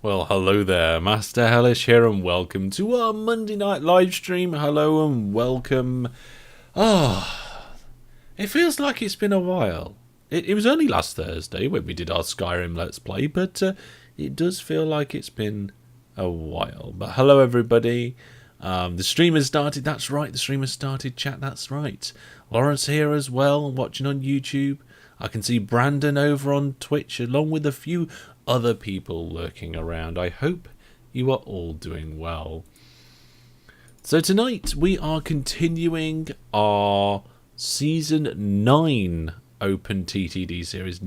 Well, hello there, Master Hellish here, and welcome to our Monday night live stream. Hello and welcome. It feels like it's been a while. It was only last Thursday when we did our Skyrim Let's Play, but it does feel like it's been a while. But hello, everybody. The stream has started. That's right, the stream has started, chat. That's right. Lawrence here as well, watching on YouTube. I can see Brandon over on Twitch, along with a few other people lurking around. I hope you are all doing well. So tonight we are continuing our Season 9 OpenTTD series.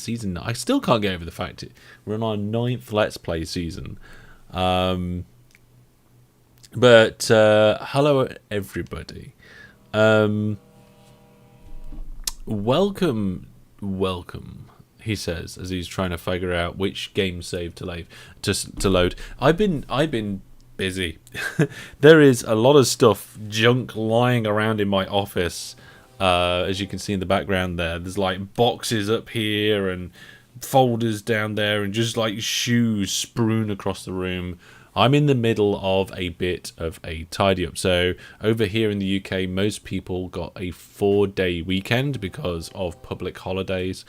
Season 9. I still can't get over the fact we're in our 9th Let's Play season. But hello everybody. Welcome, he says, as he's trying to figure out which game save to load. I've been busy. There is a lot of junk lying around in my office. As you can see in the background there's like boxes up here and folders down there and just like shoes strewn across the room. I'm in the middle of a bit of a tidy up. So over here in the UK, most people got a 4-day weekend because of public holidays.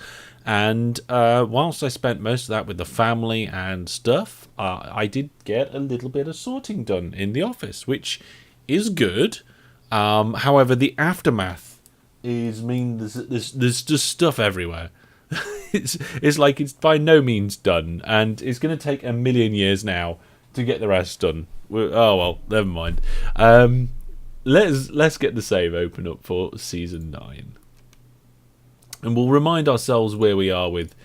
And whilst I spent most of that with the family and stuff, I did get a little bit of sorting done in the office, which is good. However, the aftermath there's just stuff everywhere. It's like it's by no means done, and it's going to take a million years now to get the rest done. Oh well, never mind. Let's get the save open up for Season 9. And we'll remind ourselves where we are with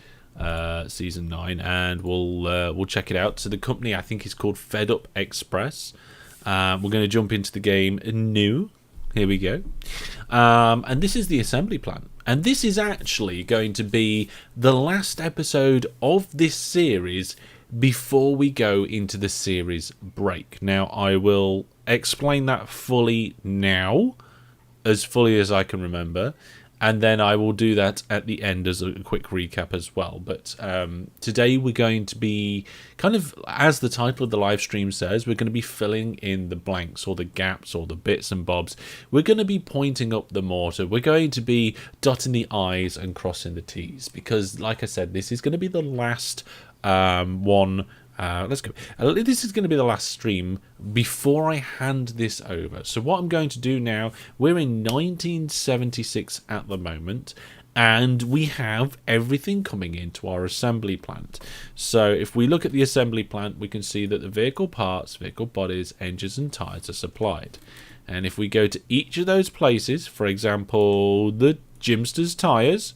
Season 9, and we'll check it out. So the company, I think, is called Fed Up Express. We're going to jump into the game new. Here we go. And this is the assembly plant. And this is actually going to be the last episode of this series before we go into the series break. Now, I will explain that fully now, as fully as I can remember, and then I will do that at the end as a quick recap as well. But today we're going to be, kind of, as the title of the live stream says, we're going to be filling in the blanks or the gaps or the bits and bobs. We're going to be pointing up the mortar. We're going to be dotting the I's and crossing the T's. Because, like I said, this is going to be the last one. Let's go. This is going to be the last stream before I hand this over. So what I'm going to do now, we're in 1976 at the moment, and we have everything coming into our assembly plant. So if we look at the assembly plant, we can see that the vehicle parts, vehicle bodies, engines and tyres are supplied. And if we go to each of those places, for example, the Jimster's tyres,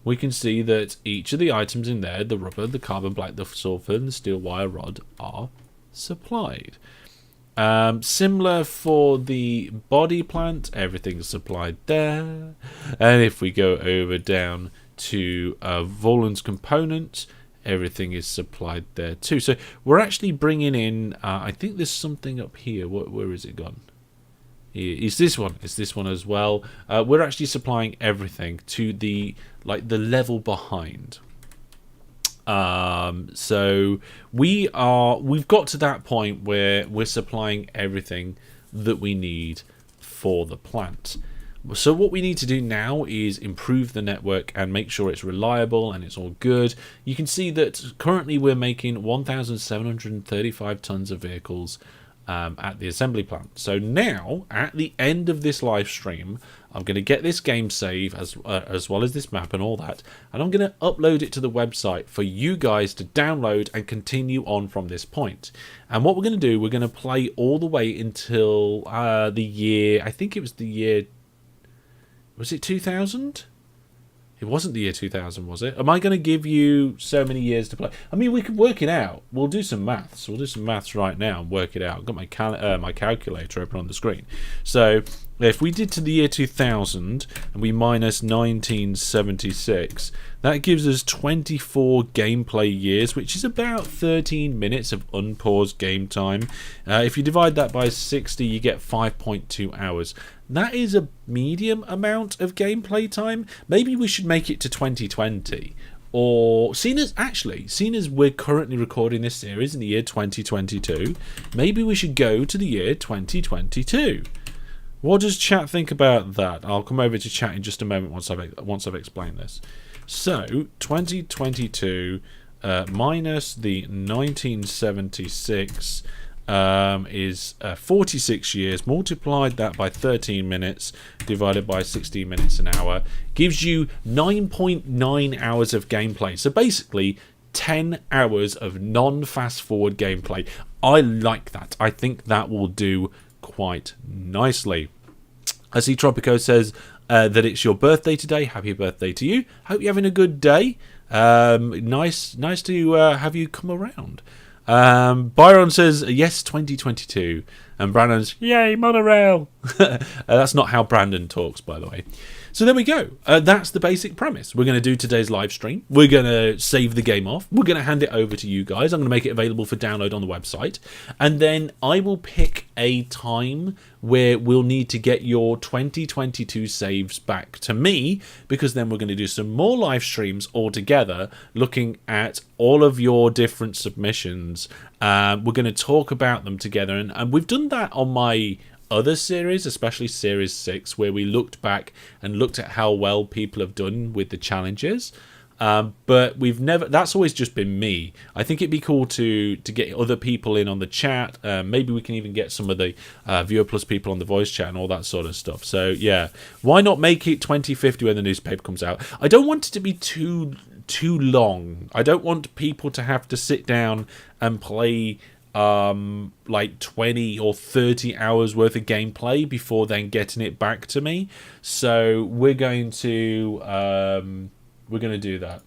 we can see that each of the items in there, the rubber, the carbon black, the sulfur, and the steel wire rod, are supplied. Similar for the body plant, everything's supplied there. And if we go over down to Volan's component, everything is supplied there too. So we're actually bringing in, I think there's something up here. Where is it gone? Is this one? Is this one as well? We're actually supplying everything to the level behind. So we've got to that point where we're supplying everything that we need for the plant. So what we need to do now is improve the network and make sure it's reliable and it's all good. You can see that currently we're making 1,735 tons of vehicles at the assembly plant. So now, at the end of this live stream, I'm going to get this game save as well as this map and all that, and I'm going to upload it to the website for you guys to download and continue on from this point. And what we're going to do, we're going to play all the way until the year, I think it was the year, was it 2000? It wasn't the year 2000, was it? Am I going to give you so many years to play? I mean, we can work it out. We'll do some maths. We'll do some maths right now and work it out. I've got my my calculator open on the screen. So if we did to the year 2000 and we minus 1976, that gives us 24 gameplay years, which is about 13 minutes of unpaused game time. If you divide that by 60, you get 5.2 hours. That is a medium amount of gameplay time. Maybe we should make it to 2020 or seeing as we're currently recording this series in the year 2022, maybe we should go to the year 2022. What does chat think about that? I'll come over to chat in just a moment once I've explained this. So 2022 minus the 1976 is 46 years. Multiplied that by 13 minutes divided by 16 minutes an hour gives you 9.9 hours of gameplay. So basically 10 hours of non-fast forward gameplay. I like that. I think that will do quite nicely. I see Tropico says that it's your birthday today. Happy birthday to you. Hope you're having a good day. Nice to have you come around. Byron says yes, 2022, and Brandon's yay monorail. That's not how Brandon talks, by the way. So there we go. That's the basic premise. We're going to do today's live stream. We're going to save the game off. We're going to hand it over to you guys. I'm going to make it available for download on the website. And then I will pick a time where we'll need to get your 2022 saves back to me, because then we're going to do some more live streams all together, looking at all of your different submissions. We're going to talk about them together. And we've done that on my other series, especially series 6, where we looked back and looked at how well people have done with the challenges, but we've never, that's always just been me. I think it'd be cool to get other people in on the chat. Maybe we can even get some of the Viewer Plus people on the voice chat and all that sort of stuff. So yeah, why not make it 2050 when the newspaper comes out? I don't want it to be too long. I don't want people to have to sit down and play like 20 or 30 hours worth of gameplay before then getting it back to me. So we're going to do that.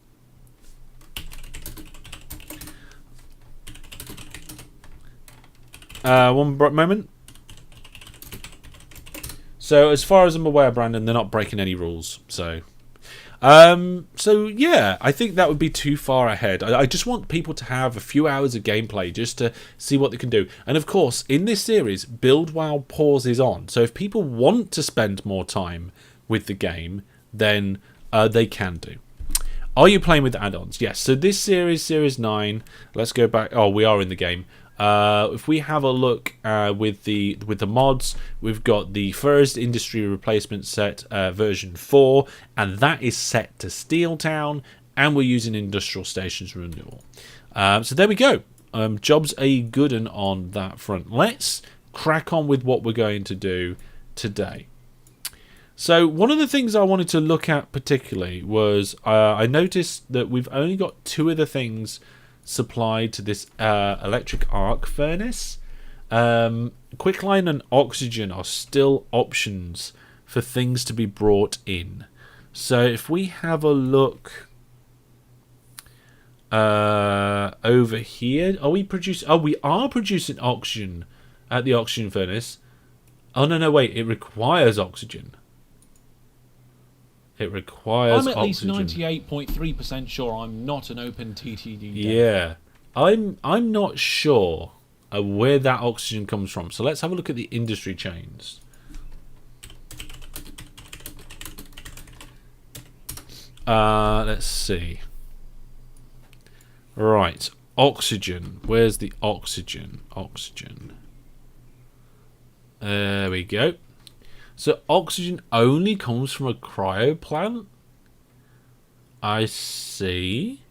One moment. So as far as I'm aware, Brandon, they're not breaking any rules. So yeah, I think that would be too far ahead. I just want people to have a few hours of gameplay just to see what they can do. And of course, in this series, build while pause is on. So if people want to spend more time with the game, then they can do. Are you playing with the add-ons? Yes. So this series, Series 9, let's go back. Oh, we are in the game. If we have a look with the mods, we've got the first industry replacement set version 4, and that is set to Steeltown, and we're using Industrial Stations Renewal. So there we go. Job's a good one on that front. Let's crack on with what we're going to do today. So one of the things I wanted to look at particularly was I noticed that we've only got 2 of the things supplied to this electric arc furnace. Quicklime and oxygen are still options for things to be brought in. So if we have a look over here, are we producing? Oh, we are producing oxygen at the oxygen furnace. Oh no, wait! It requires oxygen. It requires I'm at oxygen. least 98.3% sure I'm not an OpenTTD dev. Yeah, I'm not sure where that oxygen comes from. So let's have a look at the industry chains. Let's see. Right, oxygen. Where's the oxygen? Oxygen. There we go. So oxygen only comes from a cryo plant? I see.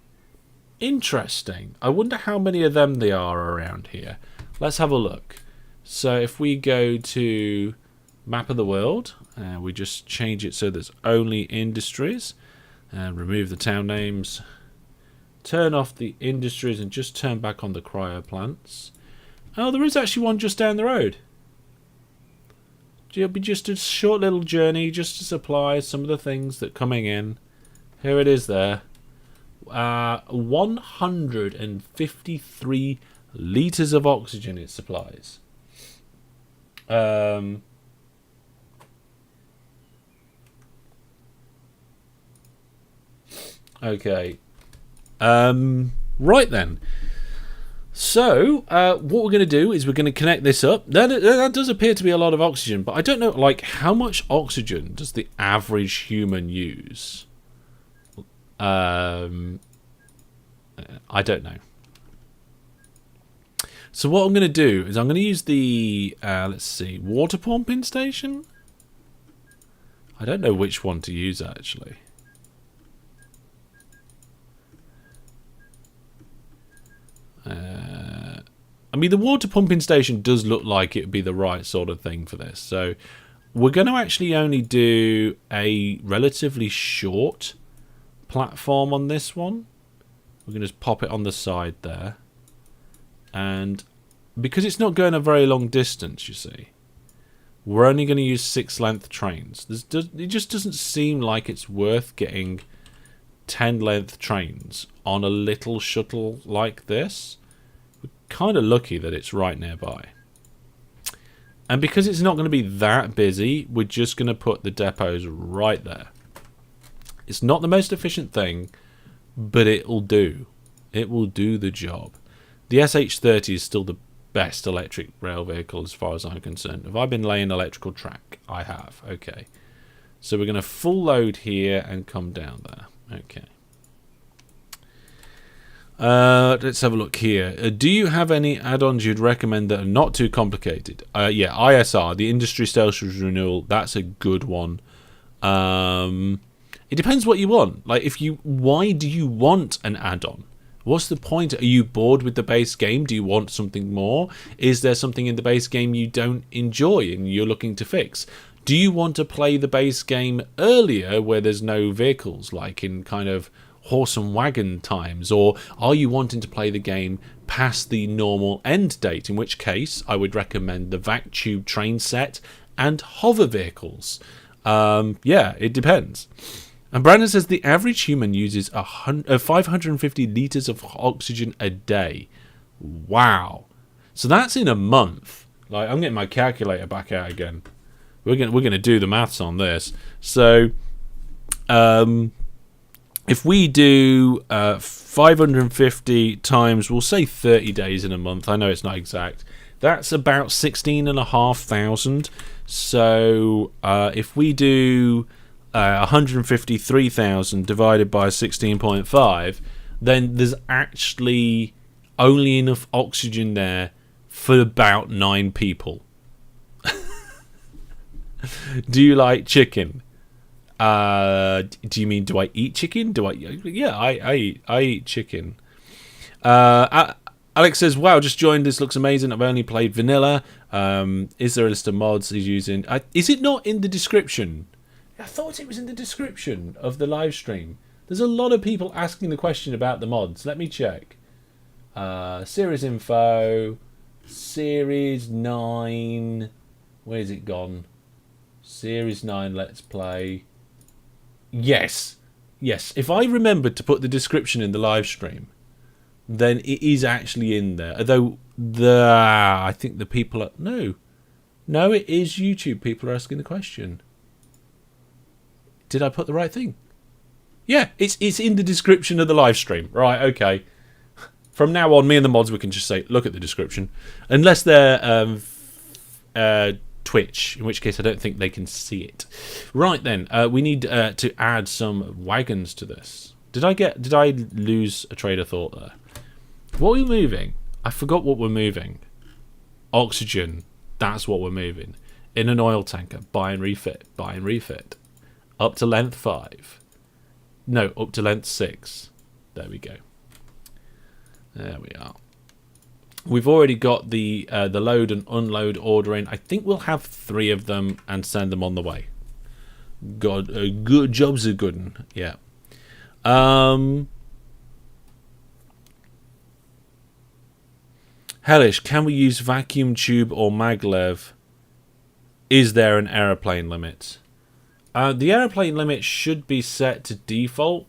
Interesting. I wonder how many of them there are around here. Let's have a look. So if we go to map of the world, we just change it so there's only industries, and remove the town names, turn off the industries and just turn back on the cryo plants. Oh, there is actually one just down the road. It'll be just a short little journey just to supply some of the things that are coming in. Here it is there. 153 litres of oxygen it supplies. Okay. Right then. So, what we're going to do is we're going to connect this up. That does appear to be a lot of oxygen, but I don't know, like, how much oxygen does the average human use? I don't know. So what I'm going to do is I'm going to use the, let's see, water pumping station? I don't know which one to use, actually. I mean, the water pumping station does look like it would be the right sort of thing for this. So we're going to actually only do a relatively short platform on this one. We're going to just pop it on the side there. And because it's not going a very long distance, you see, we're only going to use 6-length trains. It just doesn't seem like it's worth getting 10-length trains on a little shuttle like this. We're kind of lucky that it's right nearby. And because it's not going to be that busy, we're just going to put the depots right there. It's not the most efficient thing, but it'll do. It will do the job. The SH30 is still the best electric rail vehicle as far as I'm concerned. Have I been laying electrical track? I have. Okay. So we're going to full load here and come down there. Okay. Let's have a look here. Do you have any add-ons you'd recommend that are not too complicated? Yeah, ISR, the Industry Stations Renewal. That's a good one. It depends what you want. Like, why do you want an add-on? What's the point? Are you bored with the base game? Do you want something more? Is there something in the base game you don't enjoy and you're looking to fix? Do you want to play the base game earlier where there's no vehicles, like in kind of horse and wagon times? Or are you wanting to play the game past the normal end date? In which case, I would recommend the vac tube train set and hover vehicles. Yeah, it depends. And Brandon says the average human uses 550 litres of oxygen a day. Wow. So that's in a month. Like, I'm getting my calculator back out again. We're gonna do the maths on this. So, if we do 550 times, we'll say 30 days in a month. I know it's not exact. That's about 16,500. So, if we do 153,000 divided by 16.5, then there's actually only enough oxygen there for about 9 people. Do you like chicken? Do you mean, do I eat chicken? Yeah, I eat chicken. Alex says, wow, just joined, this looks amazing. I've only played vanilla. Is there a list of mods he's using? Is it not in the description? I thought it was in the description of the live stream. There's a lot of people asking the question about the mods. Let me check. Series info. Series 9. Where's it gone? Series 9 Let's Play. Yes. Yes. If I remembered to put the description in the live stream, then it is actually in there. Although, I think the people are... No, it is YouTube people are asking the question. Did I put the right thing? Yeah, it's in the description of the live stream. Right, okay. From now on, me and the mods, we can just say, look at the description. Unless they're Twitch, in which case I don't think they can see it. Right then, we need to add some wagons to this. Did I lose a train of thought there? What are we moving? I forgot what we're moving. Oxygen. That's what we're moving. In an oil tanker. Buy and refit. Buy and refit. Up to length 5. No, up to length 6. There we go. There we are. We've already got the load and unload ordering. I think we'll have 3 of them and send them on the way. Good job's a good one. Yeah. Hellish, can we use vacuum tube or maglev? Is there an aeroplane limit? The aeroplane limit should be set to default.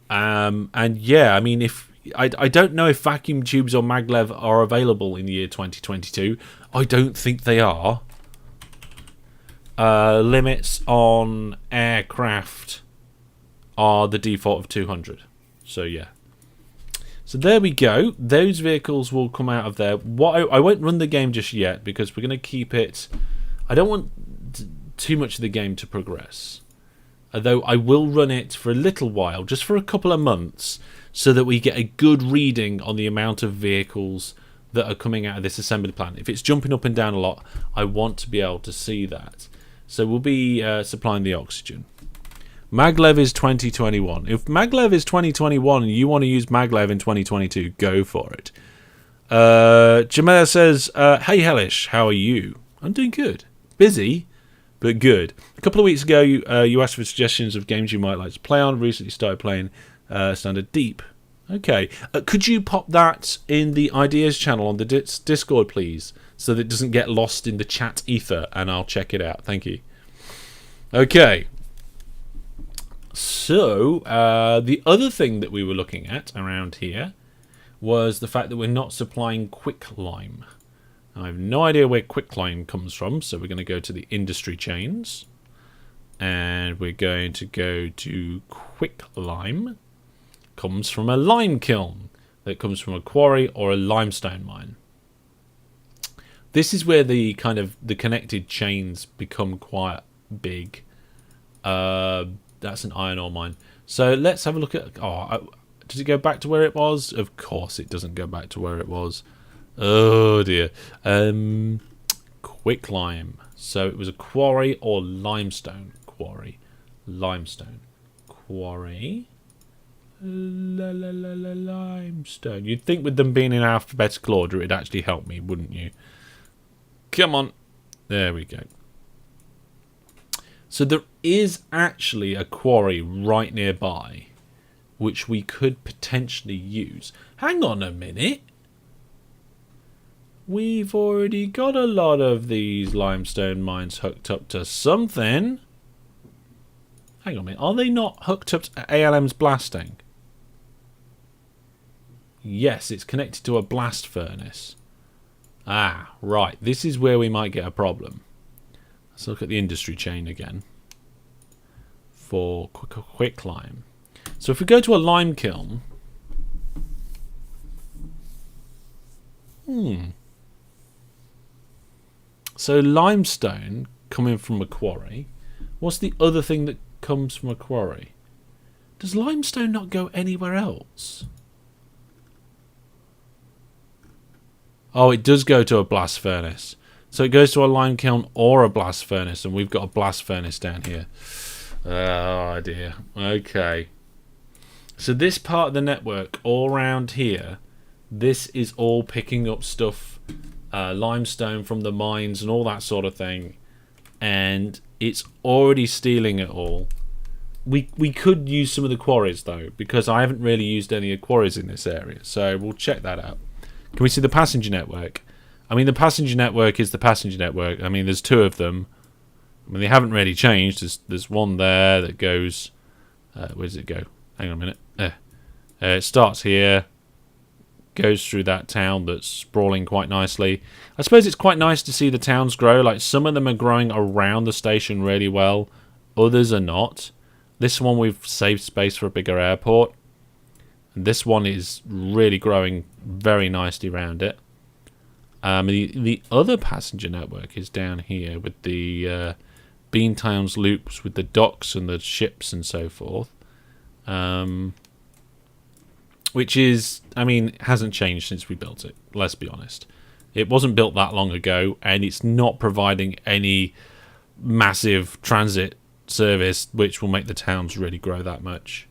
And yeah, I mean, if I don't know if vacuum tubes or maglev are available in the year 2022. I don't think they are. Limits on aircraft are the default of 200. So yeah. So there we go. Those vehicles will come out of there. I won't run the game just yet because we're going to keep it... I don't want too much of the game to progress. Although I will run it for a little while, just for a couple of months, so that we get a good reading on the amount of vehicles that are coming out of this assembly plant. If it's jumping up and down a lot, I want to be able to see that. So we'll be supplying the oxygen. Maglev is 2021. If Maglev is 2021 and you want to use Maglev in 2022, go for it. Jamela says, hey Hellish, how are you? I'm doing good. Busy, but good. A couple of weeks ago, you asked for suggestions of games you might like to play on. Recently started playing Standard Deep. Okay. Could you pop that in the ideas channel on the Discord, please, so that it doesn't get lost in the chat ether, and I'll check it out. Thank you. Okay. So, the other thing that we were looking at around here was the fact that we're not supplying quicklime. I have no idea where quicklime comes from, so we're going to go to the industry chains. And we're going to go to quicklime. Comes from a lime kiln. That comes from a quarry or a limestone mine. This is where the kind of the connected chains become quite big. That's an iron ore mine. So let's have a look at... does it go back to where it was? Of course it doesn't go back to where it was. Oh dear. Quicklime. So it was a quarry or limestone quarry. Limestone quarry. Limestone. You'd think with them being in alphabetical order it'd actually help me, wouldn't you? Come on. There we go. So there is actually a quarry right nearby which we could potentially use. Hang on a minute. We've already got a lot of these limestone mines hooked up to something. Hang on a minute. Are they not hooked up to ALM's blasting? Yes, it's connected to a blast furnace. Ah, right. This is where we might get a problem. Let's look at the industry chain again. For quicklime. So if we go to a lime kiln... So limestone coming from a quarry. What's the other thing that comes from a quarry? Does limestone not go anywhere else? Oh, it does go to a blast furnace. So it goes to a lime kiln or a blast furnace, and we've got a blast furnace down here. Oh dear. Okay. So this part of the network, all around here, this is all picking up stuff, limestone from the mines and all that sort of thing, and it's already stealing it all. We could use some of the quarries though, because I haven't really used any quarries in this area, so we'll check that out. Can we see the passenger network? I mean, the passenger network is the passenger network. I mean, there's two of them. I mean, they haven't really changed. There's one there that goes... where does it go? Hang on a minute. It starts here, goes through that town that's sprawling quite nicely. I suppose it's quite nice to see the towns grow. Like, some of them are growing around the station really well. Others are not. This one we've saved space for a bigger airport. And this one is really growing very nicely around it. The other passenger network is down here with the Beantowns loops with the docks and the ships and so forth. Which is, I mean, hasn't changed since we built it, let's be honest. It wasn't built that long ago, and it's not providing any massive transit service which will make the towns really grow that much.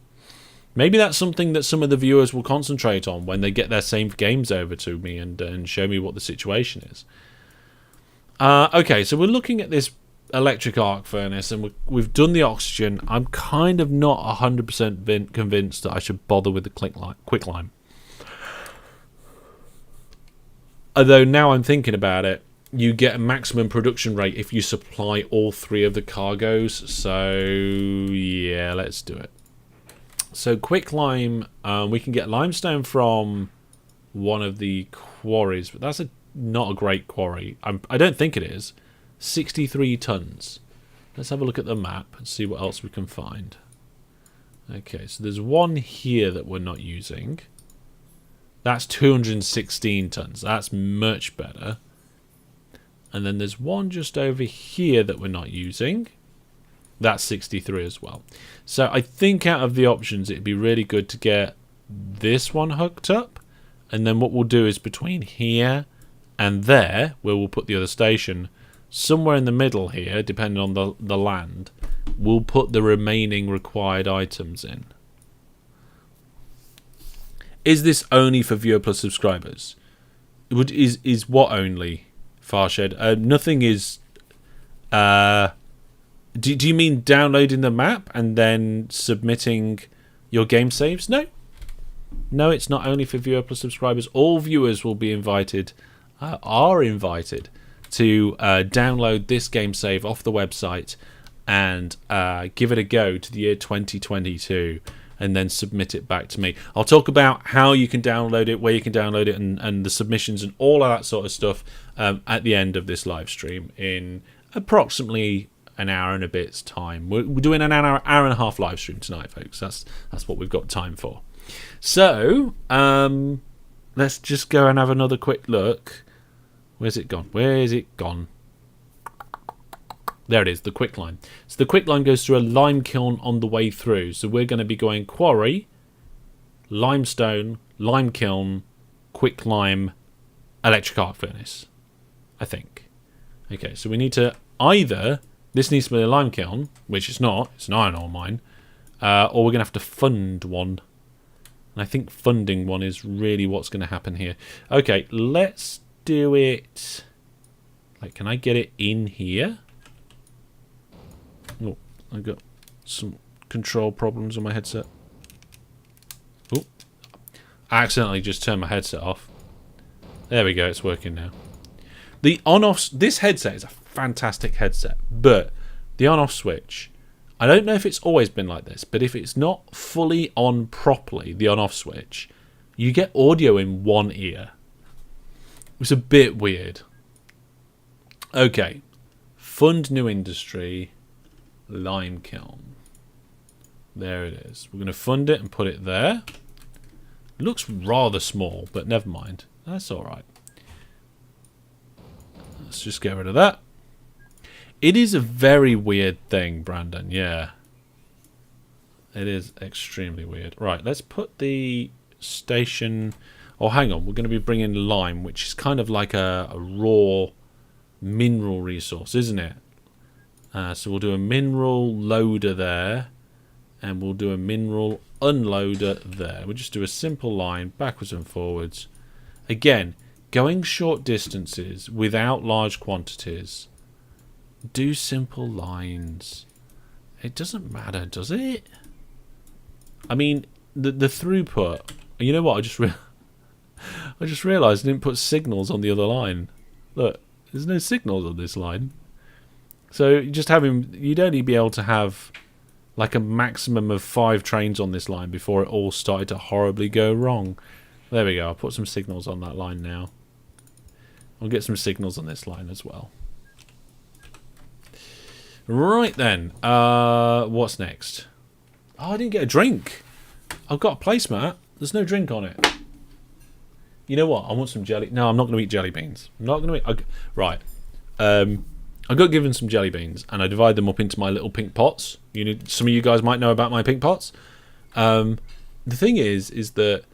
Maybe that's something that some of the viewers will concentrate on when they get their saved games over to me and show me what the situation is. Okay, so we're looking at this electric arc furnace, and we've done the oxygen. I'm kind of not 100% convinced that I should bother with the quicklime. Although now I'm thinking about it, you get a maximum production rate if you supply all three of the cargoes. So yeah, let's do it. So quicklime, we can get limestone from one of the quarries, but that's not a great quarry. I don't think it is. 63 tons. Let's have a look at the map and see what else we can find. Okay, so there's one here that we're not using. That's 216 tons. That's much better. And then there's one just over here that we're not using. That's 63 as well. So I think out of the options, it'd be really good to get this one hooked up. And then what we'll do is between here and there, where we'll put the other station, somewhere in the middle here, depending on the land, we'll put the remaining required items in. Is this only for Viewer Plus subscribers? Is what only, Farshed? Nothing is... Do you mean downloading the map and then submitting your game saves? No. No, it's not only for Viewer Plus subscribers. All viewers will be invited, are invited, to download this game save off the website and give it a go to the year 2022 and then submit it back to me. I'll talk about how you can download it, where you can download it, and the submissions and all of that sort of stuff at the end of this live stream in approximately an hour and a bit's time. We're doing an hour and a half live stream tonight, folks. That's what we've got time for. So let's just go and have another quick look. Where's it gone? Where is it gone? There it is, the quicklime. So the quicklime goes through a lime kiln on the way through. So we're going to be going quarry, limestone, lime kiln, quicklime, electric arc furnace, I think. Okay, so we need to either... This needs to be a lime kiln, which it's not. It's an iron ore mine. Or we're going to have to fund one. And I think funding one is really what's going to happen here. Okay, let's do it... Like, can I get it in here? Oh, I've got some control problems on my headset. Oh, I accidentally just turned my headset off. There we go, it's working now. The on-off... This headset is a fantastic headset, but the on-off switch, I don't know if it's always been like this, but if it's not fully on properly, the on-off switch, you get audio in one ear. It's a bit weird. Okay. Fund new industry. Lime kiln. There it is. We're going to fund it and put it there. It looks rather small, but never mind. That's alright. Let's just get rid of that. It is a very weird thing, Brandon. Yeah. It is extremely weird. Right, let's put the station... Oh, hang on. We're going to be bringing lime, which is kind of like a raw mineral resource, isn't it? So we'll do a mineral loader there. And we'll do a mineral unloader there. We'll just do a simple line backwards and forwards. Again, going short distances without large quantities. Do simple lines. It doesn't matter, does it? I mean, the throughput. You know what? I just realised I didn't put signals on the other line. Look, there's no signals on this line. So you'd only be able to have like a maximum of 5 trains on this line before it all started to horribly go wrong. There we go. I'll put some signals on that line now. I'll get some signals on this line as well. Right then, what's next? Oh, I didn't get a drink. I've got a placemat. There's no drink on it. You know what? I want some jelly. No, I'm not going to eat jelly beans. I'm not going to eat... Right. I got given some jelly beans, and I divide them up into my little pink pots. Some of you guys might know about my pink pots. The thing is that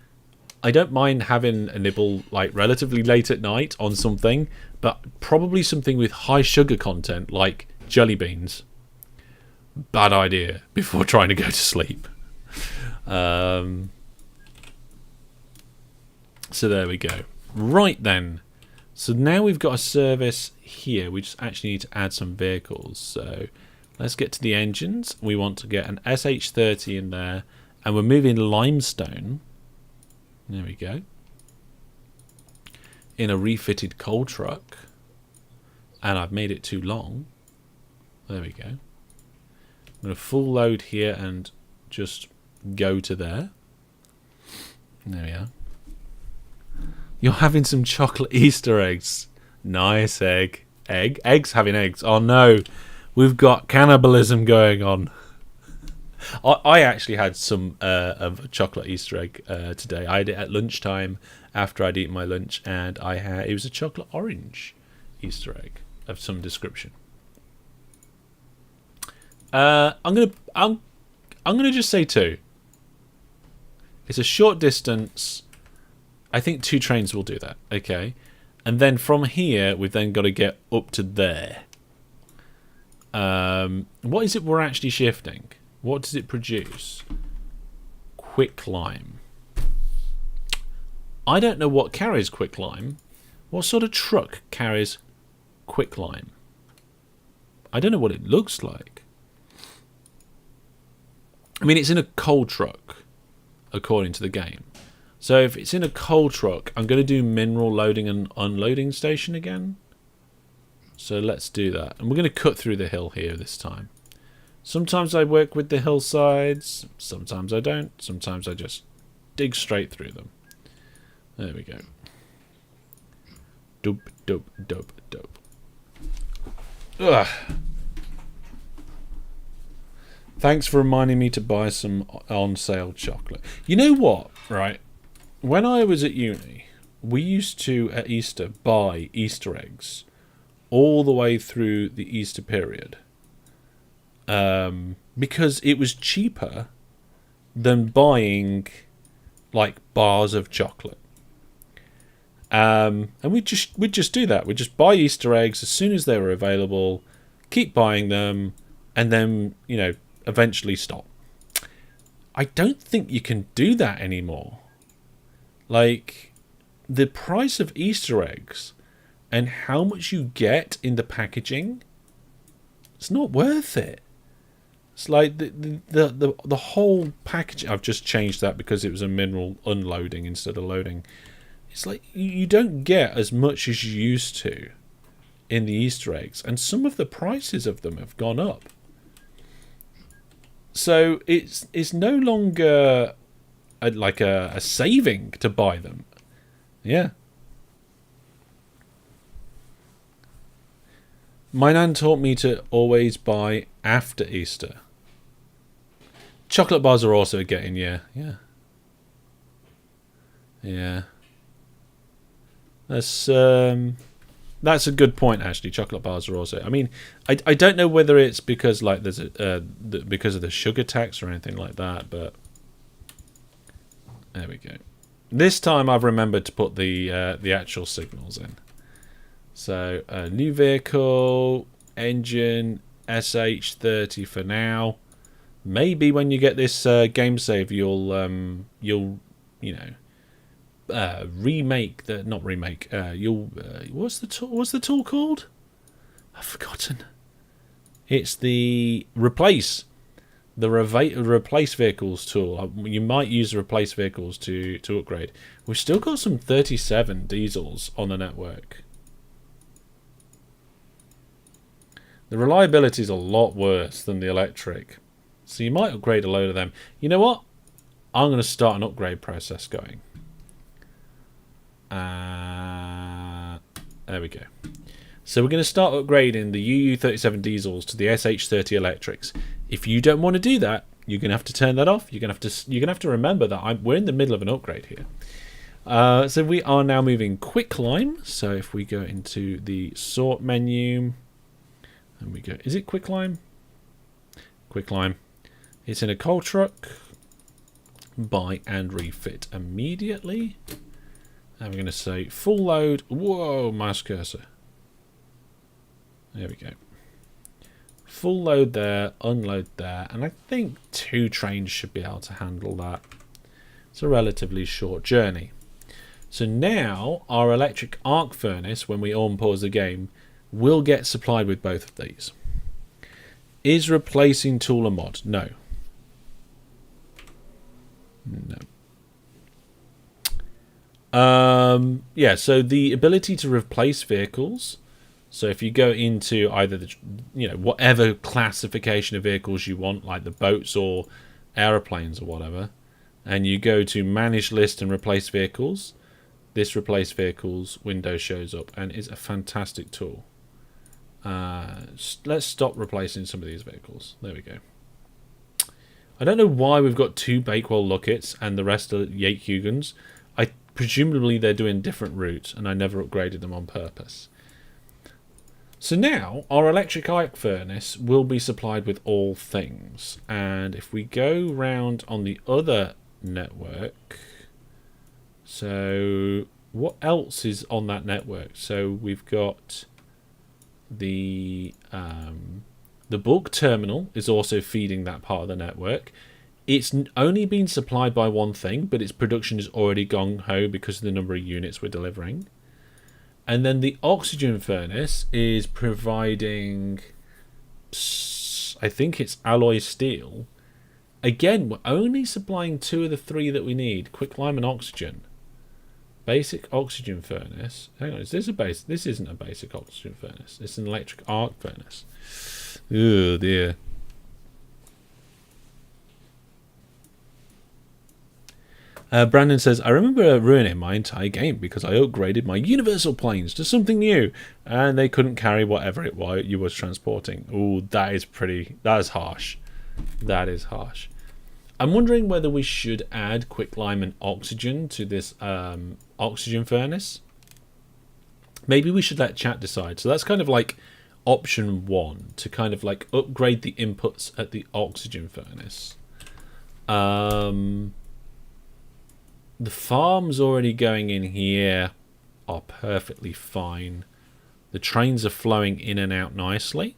I don't mind having a nibble like relatively late at night on something, but probably something with high sugar content like jelly beans. Bad idea before trying to go to sleep. So there we go. Right then. So now we've got a service here. We just actually need to add some vehicles. So let's get to the engines. We want to get an SH30 in there. And we're moving limestone. There we go. In a refitted coal truck. And I've made it too long. There we go. I'm going to full load here and just go to there. There we are. You're having some chocolate Easter eggs. Nice egg. Eggs having eggs. Oh no. We've got cannibalism going on. I actually had some of a chocolate Easter egg today. I had it at lunchtime after I'd eaten my lunch, and it was a chocolate orange Easter egg of some description. I'm gonna just say 2. It's a short distance. I think 2 trains will do that. Okay, and then from here we've then got to get up to there. What is it we're actually shifting? What does it produce? Quicklime. I don't know what carries quicklime. What sort of truck carries quicklime? I don't know what it looks like. I mean, it's in a coal truck, according to the game. So if it's in a coal truck, I'm going to do mineral loading and unloading station again. So let's do that. And we're going to cut through the hill here this time. Sometimes I work with the hillsides. Sometimes I don't. Sometimes I just dig straight through them. There we go. Dope, dope, dope, dope. Ugh. Thanks for reminding me to buy some on sale chocolate. You know what, right? When I was at uni, we used to, at Easter, buy Easter eggs all the way through the Easter period. Because it was cheaper than buying, like, bars of chocolate. And we'd just do that. We'd just buy Easter eggs as soon as they were available, keep buying them, and then, you know, eventually stop. I don't think you can do that anymore. Like, the price of Easter eggs and how much you get in the packaging, it's not worth it. It's like the whole package. I've just changed that because it was a mineral unloading instead of loading. It's like you don't get as much as you used to in the Easter eggs, and some of the prices of them have gone up. So it's no longer like a saving to buy them. Yeah. My nan taught me to always buy after Easter. Chocolate bars are also getting, yeah. That's a good point, actually. Chocolate bars are also. I mean, I don't know whether it's because like there's because of the sugar tax or anything like that, but there we go. This time I've remembered to put the actual signals in. So new vehicle, engine, SH30 for now. Maybe when you get this game save, you'll remake the not remake. You'll what's the tool called? I've forgotten. It's the replace vehicles tool. You might use the replace vehicles to upgrade. We've still got some 37 diesels on the network. The reliability is a lot worse than the electric, so you might upgrade a load of them. You know what? I'm going to start an upgrade process going. There we go. So we're going to start upgrading the UU37 diesels to the SH30 electrics. If you don't want to do that, you're going to have to turn that off. You're going to have to remember that we're in the middle of an upgrade here. So we are now moving quicklime. So if we go into the sort menu, and we go, is it quicklime? Quicklime. It's in a coal truck. Buy and refit immediately. And we're going to say full load. Whoa, mouse cursor. There we go. Full load there, unload there, and I think 2 trains should be able to handle that. It's a relatively short journey. So now our electric arc furnace, when we unpause the game, will get supplied with both of these. Is replacing tool a mod? No. Yeah, so the ability to replace vehicles. So if you go into either the, whatever classification of vehicles you want, like the boats or aeroplanes or whatever, and you go to manage list and replace vehicles, this replace vehicles window shows up and is a fantastic tool. Let's stop replacing some of these vehicles. There we go. I don't know why we've got 2 Bakewell Lockets and the rest are Yate Hugans. Presumably they're doing different routes, and I never upgraded them on purpose. So now our electric arc furnace will be supplied with all things. And if we go round on the other network, so what else is on that network? So we've got the bulk terminal is also feeding that part of the network. It's only been supplied by one thing, but its production is already gung-ho because of the number of units we're delivering. And then the oxygen furnace is providing, I think it's alloy steel. Again, we're only supplying 2 of the 3 that we need, quicklime and oxygen. Basic oxygen furnace. Hang on, is this a base? This isn't a basic oxygen furnace. It's an electric arc furnace. Oh dear. Brandon says, I remember ruining my entire game because I upgraded my universal planes to something new and they couldn't carry whatever it was you was transporting. Oh, that is harsh. That is harsh. I'm wondering whether we should add quicklime and oxygen to this oxygen furnace. Maybe we should let chat decide. So that's kind of like option 1, to kind of like upgrade the inputs at the oxygen furnace. The farms already going in here are perfectly fine. The trains are flowing in and out nicely.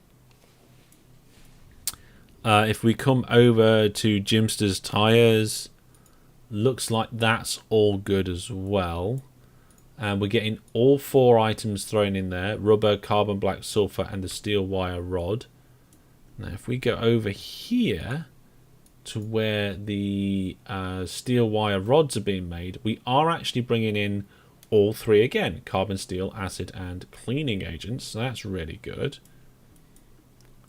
If we come over to Jimster's Tyres, looks like that's all good as well. And we're getting all 4 items thrown in there. Rubber, carbon black, sulfur and the steel wire rod. Now if we go over here to where the steel wire rods are being made, we are actually bringing in all 3 again. Carbon, steel, acid and cleaning agents. So that's really good.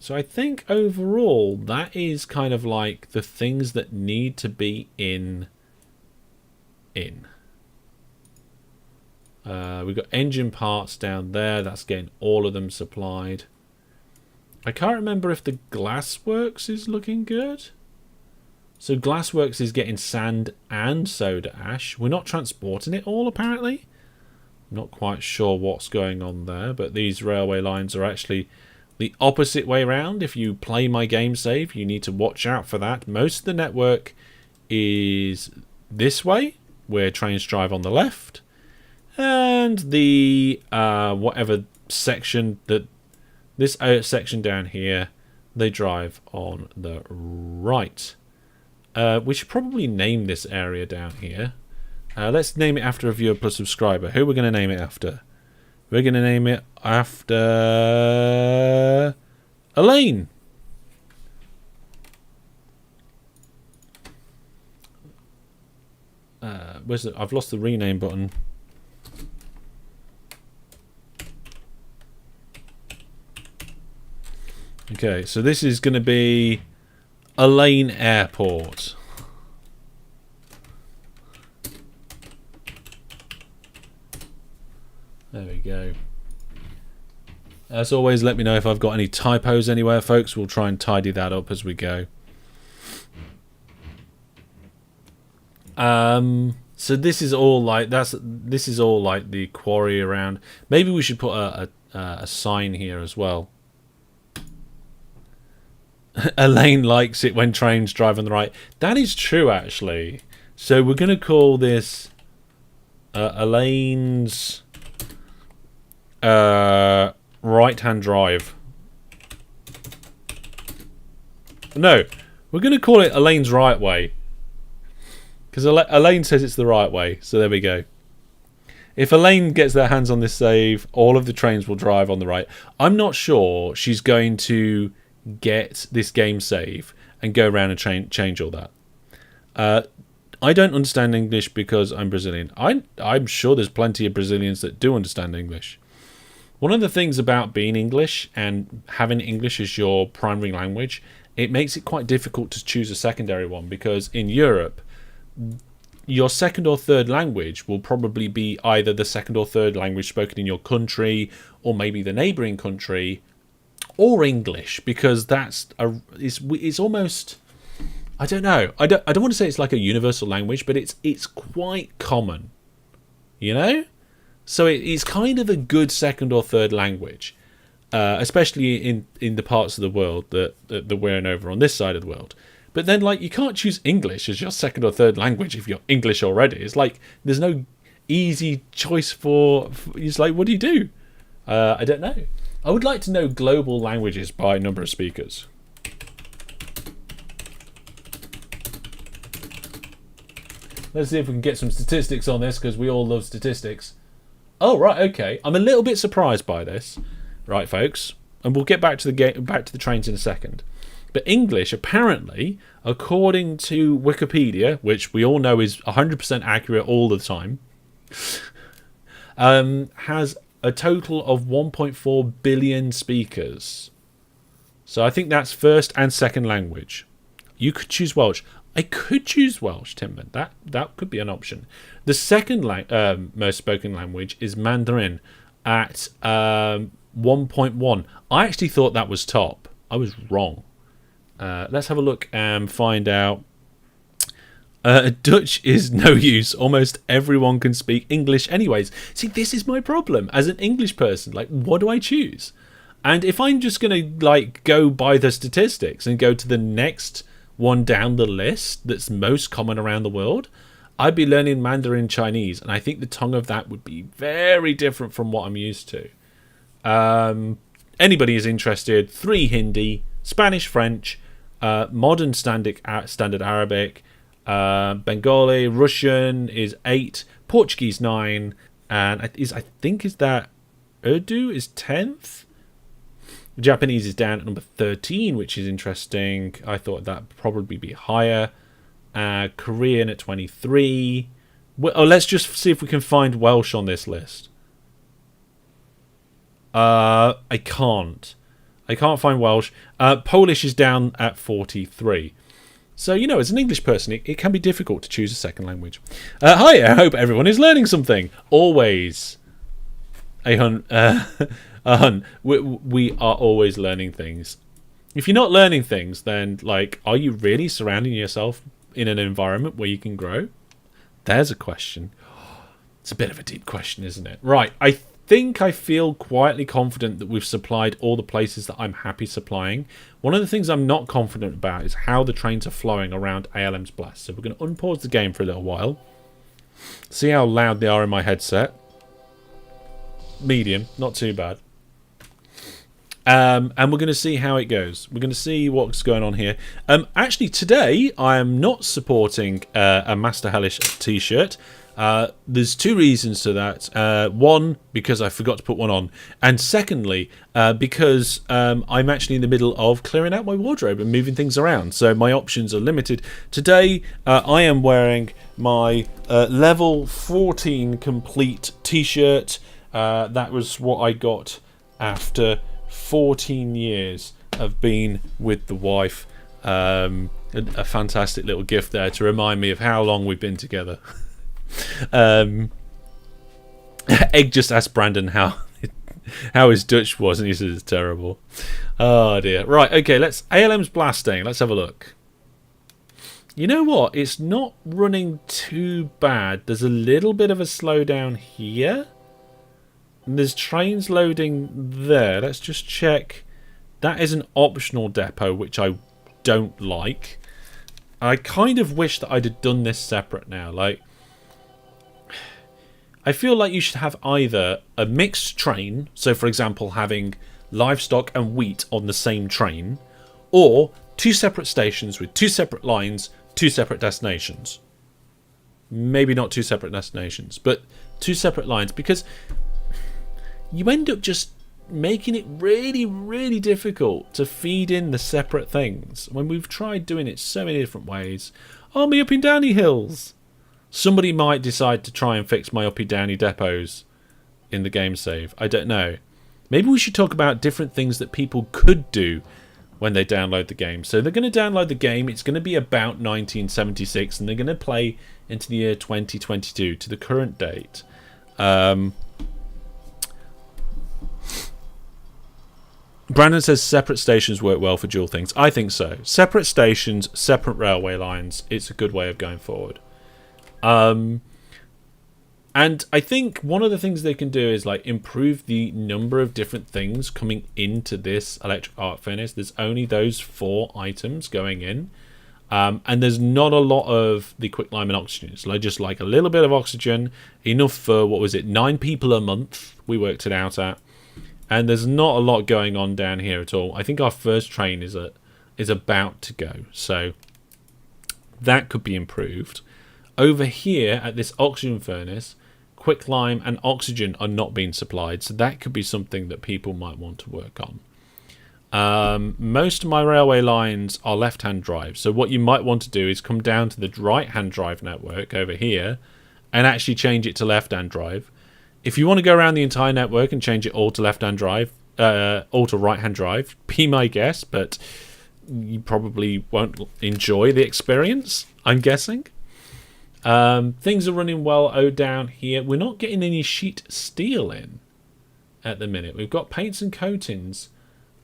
So I think overall that is kind of like the things that need to be in. We've got engine parts down there. That's getting all of them supplied. I can't remember if the glassworks is looking good. So glassworks is getting sand and soda ash. We're not transporting it all apparently. Not quite sure what's going on there, but these railway lines are actually the opposite way around. If you play my game save, you need to watch out for that. Most of the network is this way, where trains drive on the left, and the whatever section that this section down here, they drive on the right. We should probably name this area down here. Let's name it after a viewer plus subscriber. Who we're going to name it after? We're going to name it after Elaine. Where's it? I've lost the rename button. Okay, so this is going to be Elaine Airport. There we go. As always, let me know if I've got any typos anywhere, folks. We'll try and tidy that up as we go. So this is all like this is all like the quarry around. Maybe we should put a sign here as well. Elaine likes it when trains drive on the right. That is true, actually. So we're going to call this Elaine's right-hand drive. No, we're going to call it Elaine's right way. Because Elaine says it's the right way. So there we go. If Elaine gets their hands on this save, all of the trains will drive on the right. I'm not sure she's going to get this game save and go around and change all that. I don't understand English because I'm Brazilian. I'm sure there's plenty of Brazilians that do understand English. One of the things about being English and having English as your primary language, it makes it quite difficult to choose a secondary one, because in Europe, your second or third language will probably be either the second or third language spoken in your country, or maybe the neighbouring country, or English, because it's almost, I don't know. I don't want to say it's like a universal language, but it's quite common, you know. So it's kind of a good second or third language. especially in the parts of the world that we're in over on this side of the world. But then, like, you can't choose English as your second or third language if you're English already. It's like there's no easy choice for it's like, what do you do? I don't know. I would like to know global languages by number of speakers. Let's see if we can get some statistics on this, because we all love statistics. Oh, right, okay. I'm a little bit surprised by this. Right, folks. And we'll get back to the trains in a second. But English, apparently, according to Wikipedia, which we all know is 100% accurate all the time, has a total of 1.4 billion speakers. So I think that's first and second language. You could choose Welsh. I could choose Welsh, Timman. That could be an option. The second most spoken language is Mandarin at 1.1. I actually thought that was top. I was wrong. Let's have a look and find out. Dutch is no use. Almost everyone can speak English anyways. See, this is my problem as an English person. Like, what do I choose? And if I'm just going to like go by the statistics and go to the next one down the list that's most common around the world, I'd be learning Mandarin Chinese, and I think the tongue of that would be very different from what I'm used to. Anybody is interested, 3 Hindi, Spanish, French, modern standard Arabic, Bengali, Russian is 8, Portuguese 9, and I think is that Urdu is 10th. Japanese is down at number 13, which is interesting. I thought that would probably be higher. Korean at 23. Let's just see if we can find Welsh on this list. I can't find Welsh. Polish is down at 43. So, you know, as an English person, it can be difficult to choose a second language. Hi, I hope everyone is learning something. Always. We are always learning things. If you're not learning things, then, like, are you really surrounding yourself in an environment where you can grow? There's a question. It's a bit of a deep question, isn't it? Right, I think I feel quietly confident that we've supplied all the places that I'm happy supplying. One of the things I'm not confident about is how the trains are flowing around ALM's Blast. So we're going to unpause the game for a little while. See how loud they are in my headset. Medium, not too bad. And we're going to see how it goes. We're going to see what's going on here. Actually, today I am not supporting a Master Hellish t-shirt. There's 2 reasons to that. One, because I forgot to put one on. And secondly, because I'm actually in the middle of clearing out my wardrobe and moving things around. So my options are limited. Today, I am wearing my level 14 complete t-shirt. That was what I got after 14 years of being with the wife. A fantastic little gift there to remind me of how long we've been together. Egg just asked Brandon how his Dutch was, and he says it's terrible. Oh dear. Right, okay, ALM's blasting. Let's have a look. You know what? It's not running too bad. There's a little bit of a slowdown here. And there's trains loading there. Let's just check. That is an optional depot, which I don't like. I kind of wish that I'd have done this separate now. Like, I feel like you should have either a mixed train, so for example having livestock and wheat on the same train, or 2 separate stations with 2 separate lines, 2 separate destinations. Maybe not 2 separate destinations, but 2 separate lines, because you end up just making it really, really difficult to feed in the separate things when we've tried doing it so many different ways. Oh, me uppy downy hills. Somebody might decide to try and fix my uppy downy depots in the game save. I don't know. Maybe we should talk about different things that people could do when they download the game. So they're going to download the game. It's going to be about 1976, and they're going to play into the year 2022 to the current date. Brandon says separate stations work well for dual things. I think so. Separate stations, separate railway lines. It's a good way of going forward. And I think one of the things they can do is like improve the number of different things coming into this electric arc furnace. There's only those 4 items going in. And there's not a lot of the quicklime and oxygen. It's like just like a little bit of oxygen, enough for, what was it, 9 people a month we worked it out at. And there's not a lot going on down here at all. I think our first train is about to go. So that could be improved. Over here at this oxygen furnace, quicklime and oxygen are not being supplied. So that could be something that people might want to work on. Most of my railway lines are left-hand drive, so what you might want to do is come down to the right-hand drive network over here and actually change it to left-hand drive. If you want to go around the entire network and change it all to left-hand drive, all to right-hand drive, be my guess, but you probably won't enjoy the experience, I'm guessing. Things are running well down here. We're not getting any sheet steel in at the minute. We've got paints and coatings,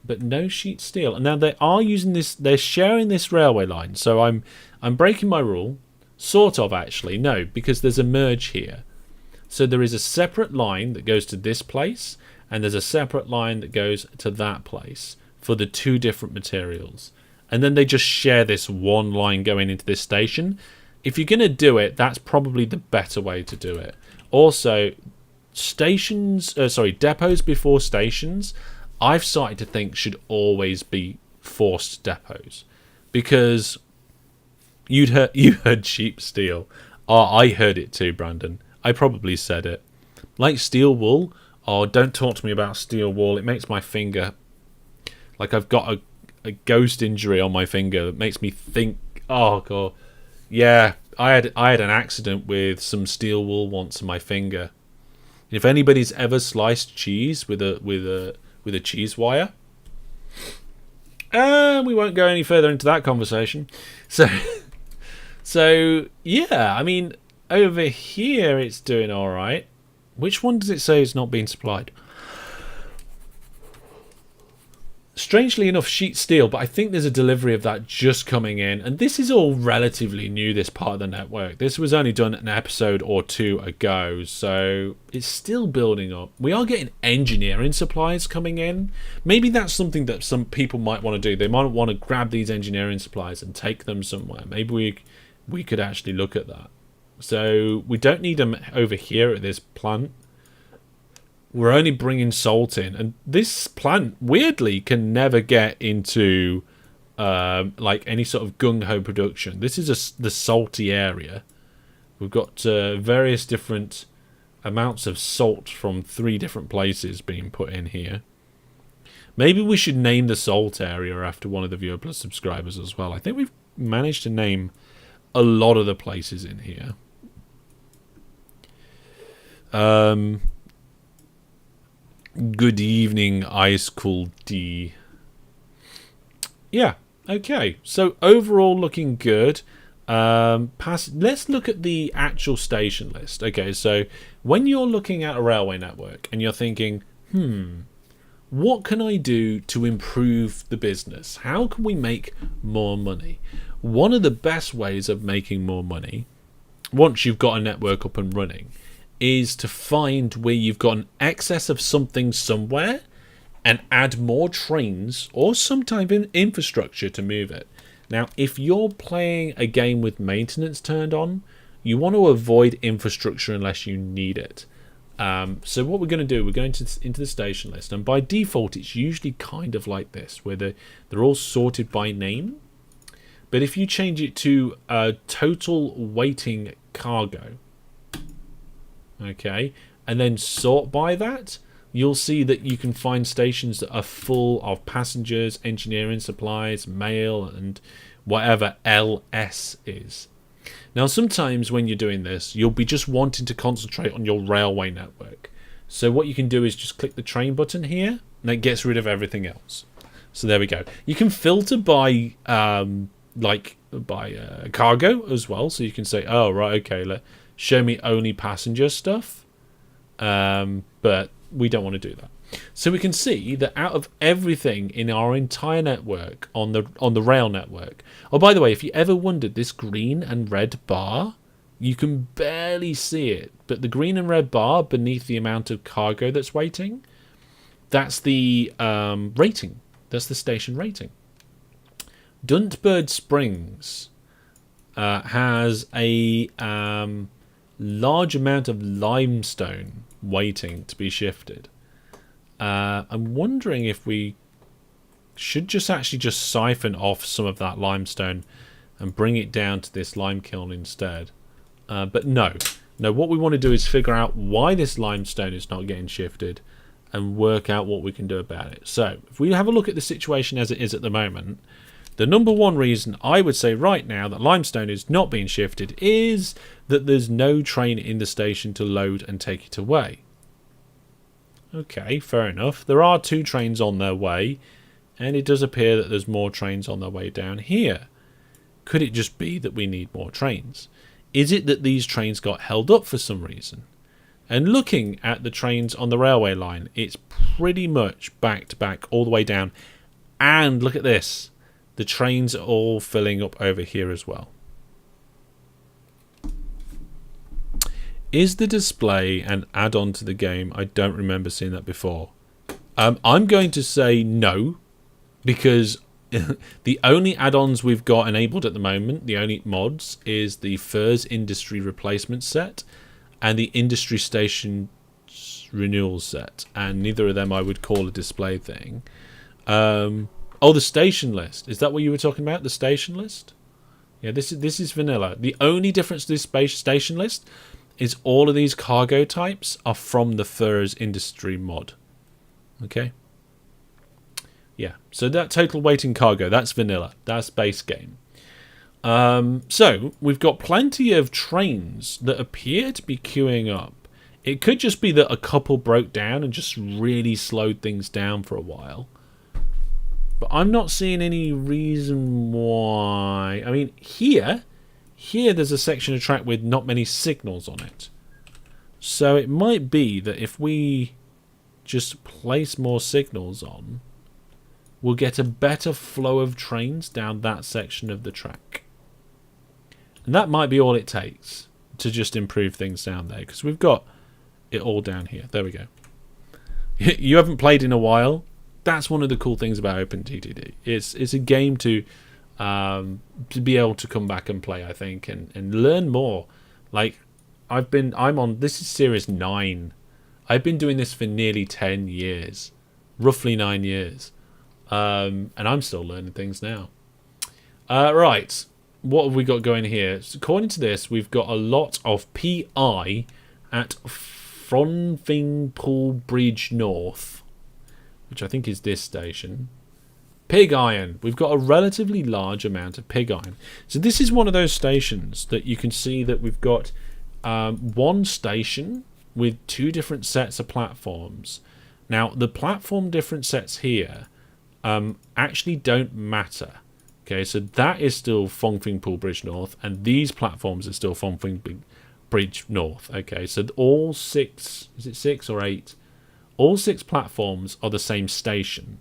but no sheet steel. And now they are using this, they're sharing this railway line. So I'm breaking my rule, sort of actually. No, because there's a merge here. So there is a separate line that goes to this place, and there's a separate line that goes to that place for the 2 different materials. And then they just share this one line going into this station. If you're going to do it, that's probably the better way to do it. Also, depots before stations, I've started to think should always be forced depots, because you heard cheap steel. Oh, I heard it too, Brandon. I probably said it. Like steel wool. Oh, don't talk to me about steel wool. It makes my finger like I've got a ghost injury on my finger that makes me think. Oh god, yeah. I had an accident with some steel wool once on my finger. If anybody's ever sliced cheese with a cheese wire, we won't go any further into that conversation. So yeah, I mean, over here it's doing all right. Which one does it say is not being supplied? Strangely enough, sheet steel, but I think there's a delivery of that just coming in. And this is all relatively new, this part of the network. This was only done an episode or 2 ago, so it's still building up. We are getting engineering supplies coming in. Maybe that's something that some people might want to do. They might want to grab these engineering supplies and take them somewhere. Maybe we could actually look at that. So we don't need them over here at this plant. We're only bringing salt in, and this plant weirdly can never get into like any sort of gung-ho production. This is the salty area. We've got various different amounts of salt from 3 different places being put in here. Maybe we should name the salt area after one of the Viewer Plus subscribers as well. I think we've managed to name a lot of the places in here. Good evening, Ice Cool D. Yeah, okay. So overall looking good. Let's look at the actual station list. Okay, so when you're looking at a railway network and you're thinking, what can I do to improve the business? How can we make more money? One of the best ways of making more money, once you've got a network up and running, is to find where you've got an excess of something somewhere and add more trains or some type of infrastructure to move it. Now, if you're playing a game with maintenance turned on, you want to avoid infrastructure unless you need it. So what we're going to do, we're going into the station list, and by default it's usually kind of like this, where they're all sorted by name. But if you change it to total waiting cargo, okay, and then sort by that, you'll see that you can find stations that are full of passengers, engineering supplies, mail, and whatever LS is. Now, sometimes when you're doing this, you'll be just wanting to concentrate on your railway network. So what you can do is just click the train button here, and it gets rid of everything else. So there we go. You can filter by cargo as well. So you can say, oh, right, okay, show me only passenger stuff. But we don't want to do that. So we can see that out of everything in our entire network on the rail network. Oh, by the way, if you ever wondered, this green and red bar You can barely see it, but the green and red bar beneath the amount of cargo that's waiting, that's the rating. That's the station rating. Duntbird Springs has a large amount of limestone waiting to be shifted. I'm wondering if we should just siphon off some of that limestone and bring it down to this lime kiln instead. But no, what we want to do is figure out why this limestone is not getting shifted and work out what we can do about it. So if we have a look at the situation as it is at the moment, the number one reason I would say right now that limestone is not being shifted is that there's no train in the station to load and take it away. Okay, fair enough. There are 2 trains on their way, and it does appear that there's more trains on their way down here. Could it just be that we need more trains? Is it that these trains got held up for some reason? And looking at the trains on the railway line, it's pretty much back to back all the way down. And look at this. The trains are all filling up over here as well. Is the display an add-on to the game? I don't remember seeing that before. I'm going to say no, because the only add-ons we've got enabled at the moment, the only mods, is the FURS Industry Replacement set and the Industry Station Renewal set. And neither of them I would call a display thing. Oh, the station list. Is that what you were talking about? The station list? Yeah, this is vanilla. The only difference to this station list is all of these cargo types are from the FURS Industry mod. Okay? Yeah, so that total waiting cargo, that's vanilla. That's base game. So, we've got plenty of trains that appear to be queuing up. It could just be that a couple broke down and just really slowed things down for a while. But I'm not seeing any reason why. I mean, here there's a section of track with not many signals on it. So it might be that if we just place more signals on, we'll get a better flow of trains down that section of the track. And that might be all it takes to just improve things down there, because we've got it all down here. There we go. You haven't played in a while? That's one of the cool things about OpenTTD. It's a game to be able to come back and play, I think, and learn more. Like, this is series 9. I've been doing this for nearly 10 years, roughly 9 years, and I'm still learning things now. Right, what have we got going here? So according to this, we've got a lot of PI at Fronthingpool Bridge North, which I think is this station. Pig iron. We've got a relatively large amount of pig iron. So this is one of those stations that you can see that we've got one station with 2 different sets of platforms. Now, the platform different sets here actually don't matter. Okay, so that is still Fronthingpool Bridge North, and these platforms are still Fronthingpool Bridge North. Okay, so all 6, is it 6 or 8? All 6 platforms are the same station,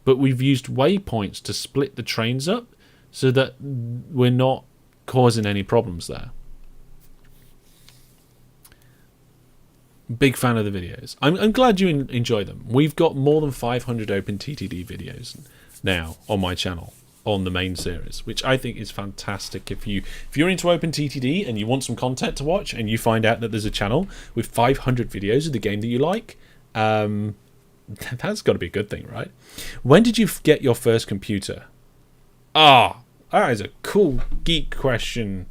but we've used waypoints to split the trains up so that we're not causing any problems there. Big fan of the videos. I'm glad you enjoy them. We've got more than 500 OpenTTD videos now on my channel on the main series, which I think is fantastic. If you're into OpenTTD and you want some content to watch, and you find out that there's a channel with 500 videos of the game that you like, that's got to be a good thing, right? When did you get your first computer? That is a cool geek question.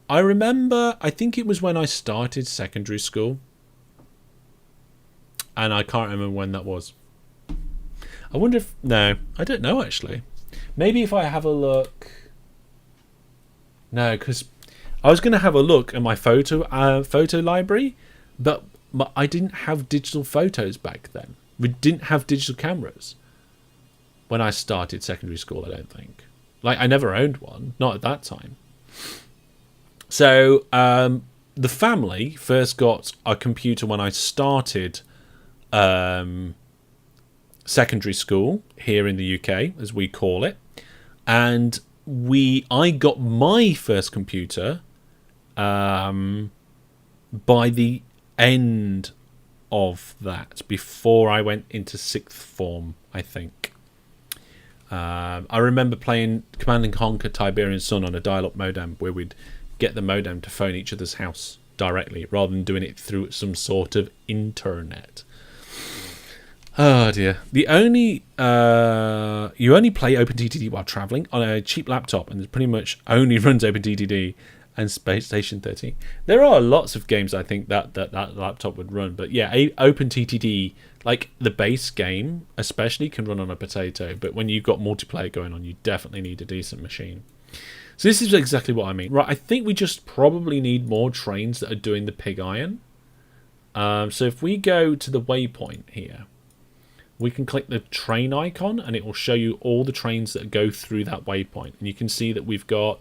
I remember, I think it was when I started secondary school, and I can't remember when that was. I wonder if... No, I don't know, actually. Maybe if I have a look... No, because I was going to have a look at my photo library, but I didn't have digital photos back then. We didn't have digital cameras when I started secondary school, I don't think. Like, I never owned one, not at that time. So, the family first got a computer when I started secondary school here in the UK, as we call it. And I got my first computer by the end of that, before I went into sixth form, I think. I remember playing Command and Conquer Tiberian Sun on a dial-up modem, where we'd get the modem to phone each other's house directly, rather than doing it through some sort of internet. Oh dear. The only you only play OpenTTD while traveling on a cheap laptop, and it pretty much only runs OpenTTD and Space Station 13. There are lots of games I think that laptop would run, but yeah, OpenTTD, like the base game especially, can run on a potato, but when you've got multiplayer going on, you definitely need a decent machine. So this is exactly what I mean. Right, I think we just probably need more trains that are doing the pig iron. So if we go to the waypoint here, we can click the train icon and it will show you all the trains that go through that waypoint. And you can see that we've got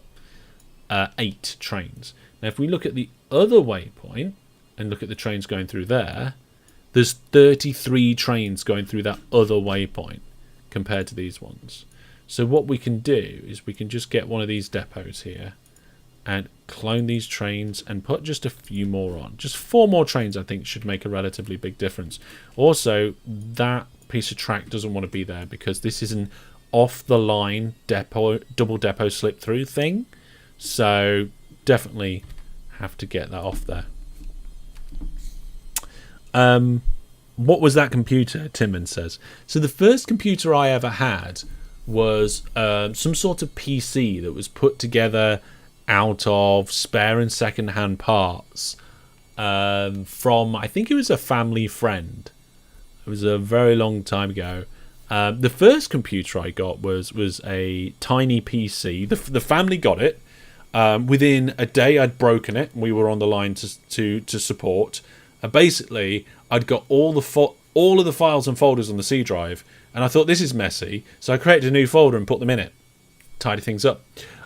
8 trains. Now if we look at the other waypoint and look at the trains going through there, there's 33 trains going through that other waypoint compared to these ones. So what we can do is we can just get one of these depots here and clone these trains and put just a few more on. Just 4 more trains I think should make a relatively big difference. Also, that piece of track doesn't want to be there because this is an off-the-line depot, double depot slip-through thing. So definitely have to get that off there. What was that computer? Timon says. So the first computer I ever had was some sort of PC that was put together out of spare and second-hand parts from, I think it was a family friend. It was a very long time ago. The first computer I got was a tiny PC. The family got it. Within a day, I'd broken it. We were on the line to support. Basically, I'd got all of the files and folders on the C drive, and I thought this is messy, so I created a new folder and put them in it, tidy things up.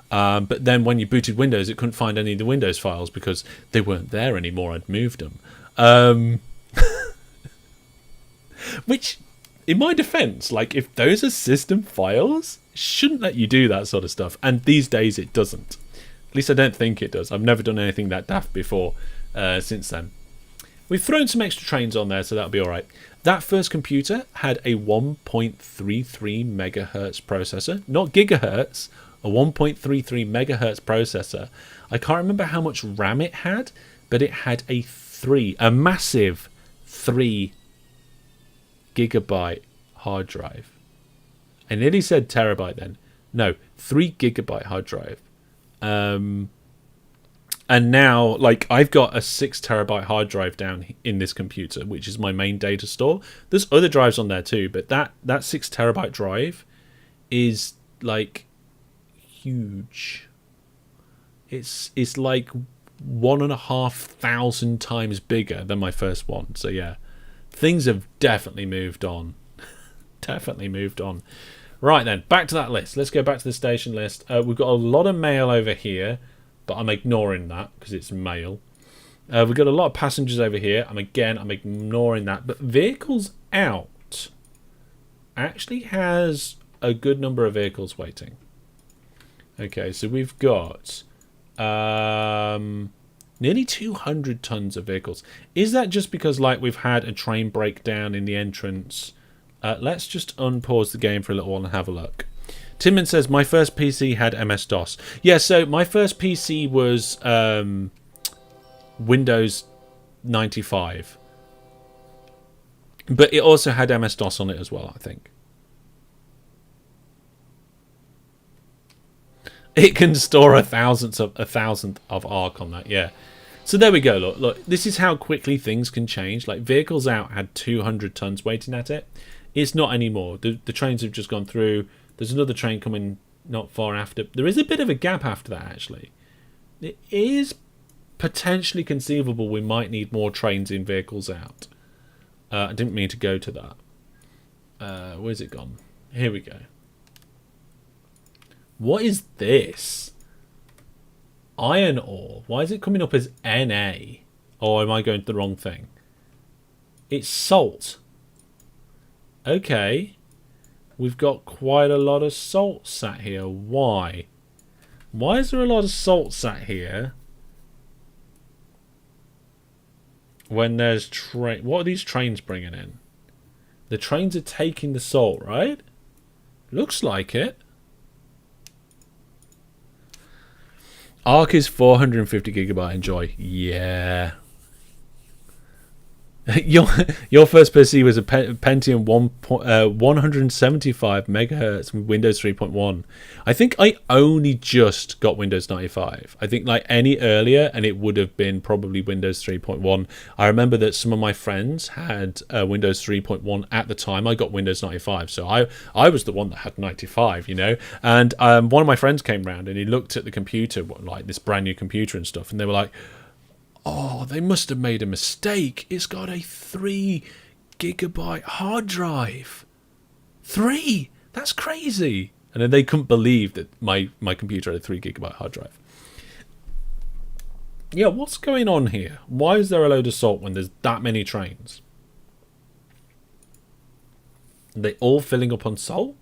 But then when you booted Windows, it couldn't find any of the Windows files because they weren't there anymore. I'd moved them. Which, in my defense, like, if those are system files, it shouldn't let you do that sort of stuff. And these days it doesn't. At least I don't think it does. I've never done anything that daft before since then. We've thrown some extra trains on there, so that'll be all right. That first computer had a 1.33 megahertz processor, not gigahertz, a 1.33 megahertz processor. I can't remember how much RAM it had, but it had a massive 3 gigabyte hard drive. I nearly said terabyte then. No, 3 gigabyte hard drive. And now, like, I've got a 6 terabyte hard drive down in this computer, which is my main data store. There's other drives on there too, but that 6 terabyte drive is like huge. It's like 1,500 times bigger than my first one. So yeah, things have definitely moved on. Definitely moved on. Right then, back to that list. Let's go back to the station list. We've got a lot of mail over here, but I'm ignoring that because it's mail. We've got a lot of passengers over here. I'm ignoring that. But vehicles out actually has a good number of vehicles waiting. Okay, so we've got nearly 200 tons of vehicles. Is that just because, like, we've had a train breakdown in the entrance? Let's just unpause the game for a little while and have a look. Timon says, my first PC had MS-DOS. Yeah, so my first PC was Windows 95. But it also had MS-DOS on it as well, I think. It can store a thousandth of arc on that, yeah. So there we go, look, this is how quickly things can change. Like, vehicles out had 200 tons waiting at it. It's not anymore. The trains have just gone through. There's another train coming not far after. There is a bit of a gap after that, actually. It is potentially conceivable we might need more trains in vehicles out. I didn't mean to go to that. Where's it gone? Here we go. What is this? Iron ore. Why is it coming up as Na? Or am I going to the wrong thing? It's salt. Okay. We've got quite a lot of salt sat here. Why? Why is there a lot of salt sat here? When there's train... What are these trains bringing in? The trains are taking the salt, right? Looks like it. Arc is 450 gigabyte. Enjoy. Yeah. Your first PC was a Pentium 175 megahertz with Windows 3.1. I think I only just got Windows 95. I think like any earlier, and it would have been probably Windows 3.1. I remember that some of my friends had Windows 3.1 at the time. I got Windows 95, so I was the one that had 95, you know. And one of my friends came round and he looked at the computer, like this brand new computer and stuff, and they were like, "Oh, they must have made a mistake. It's got a 3 gigabyte hard drive. 3? That's crazy." And then they couldn't believe that my computer had a 3 gigabyte hard drive. Yeah, what's going on here? Why is there a load of salt when there's that many trains? Are they all filling up on salt?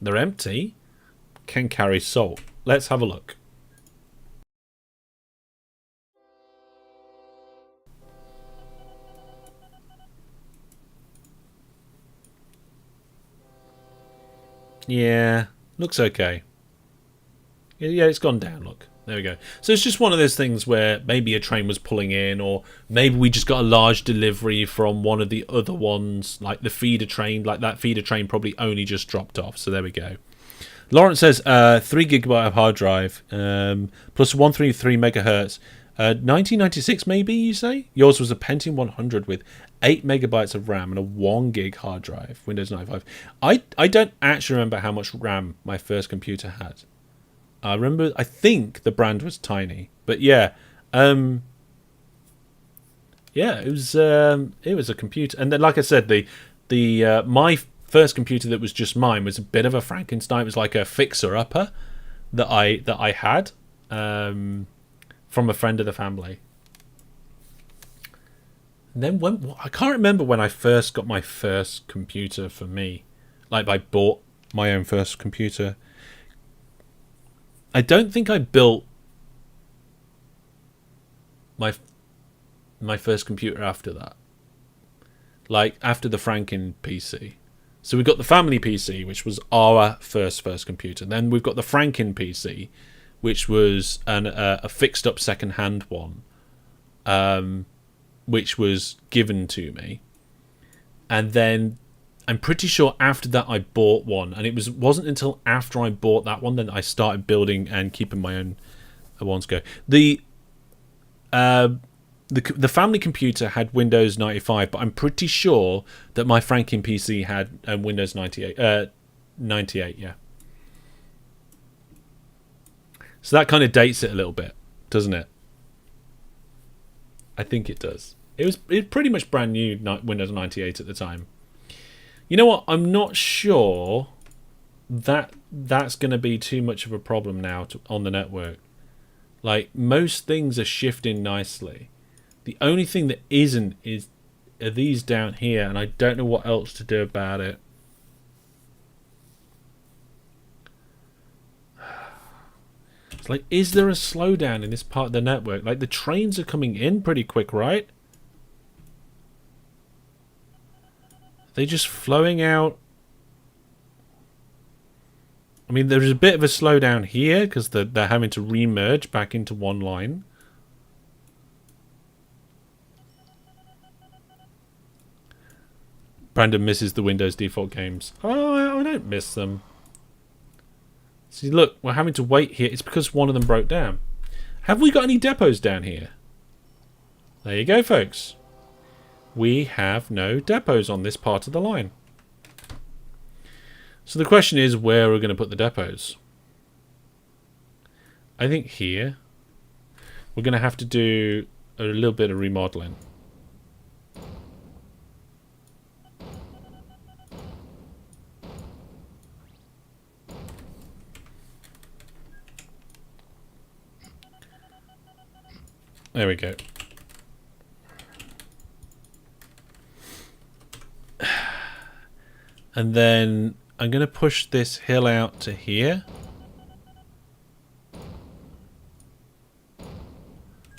They're empty. Can carry salt. Let's have a look. Yeah, looks okay. Yeah, it's gone down, look. There we go. So it's just one of those things where maybe a train was pulling in, or maybe we just got a large delivery from one of the other ones, like the feeder train. Like that feeder train probably only just dropped off. So there we go. Lawrence says 3 gigabyte of hard drive, plus 133 megahertz. 1996 maybe, you say? Yours was a Pentium 100 with 8 megabytes of RAM and a 1 gig hard drive, Windows 95. I don't actually remember how much RAM my first computer had. I think the brand was tiny, but yeah, it was a computer. And then, like I said, my first computer that was just mine was a bit of a Frankenstein. It was like a fixer-upper that I had from a friend of the family. And then I can't remember when I first got my first computer for me. Like I bought my own first computer. I don't think I built my first computer after that. Like after the Franken PC. So we got the family PC, which was our first computer. Then we've got the Franken PC, which was a fixed up second hand one. Which was given to me, and then I'm pretty sure after that I bought one, and it wasn't until after I bought that one that I started building and keeping my own ones go. The family computer had Windows 95, but I'm pretty sure that my Franken PC had Windows 98. 98, yeah. So that kind of dates it a little bit, doesn't it? I think it does. It was pretty much brand new Windows 98 at the time. You know what? I'm not sure that that's going to be too much of a problem now on the network. Like, most things are shifting nicely. The only thing that isn't are these down here, and I don't know what else to do about it. It's like, is there a slowdown in this part of the network? Like, the trains are coming in pretty quick, right? They're just flowing out. I mean, there's a bit of a slowdown here because they're having to re-merge back into one line. Brandon misses the Windows default games. Oh, I don't miss them. See, look, we're having to wait here. It's because one of them broke down. Have we got any depots down here? There you go, folks. We have no depots on this part of the line. So the question is, where we're going to put the depots. I think here. We're going to have to do a little bit of remodeling. There we go. And then I'm going to push this hill out to here.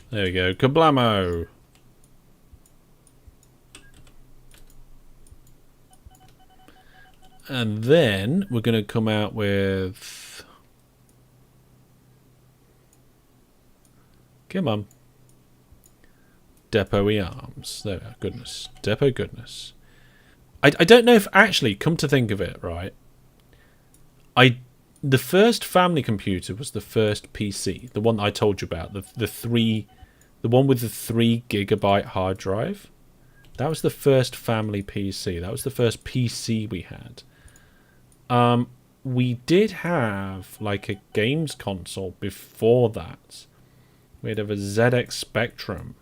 There we go. Kablamo! And then we're going to come out with... Come on. Depot arms. There we are. Goodness. Depot goodness. I don't know if actually, come to think of it, right? The first family computer was the first PC. The one I told you about. The one with the 3 GB hard drive. That was the first family PC. That was the first PC we had. We did have like a games console before that. We'd have a ZX Spectrum.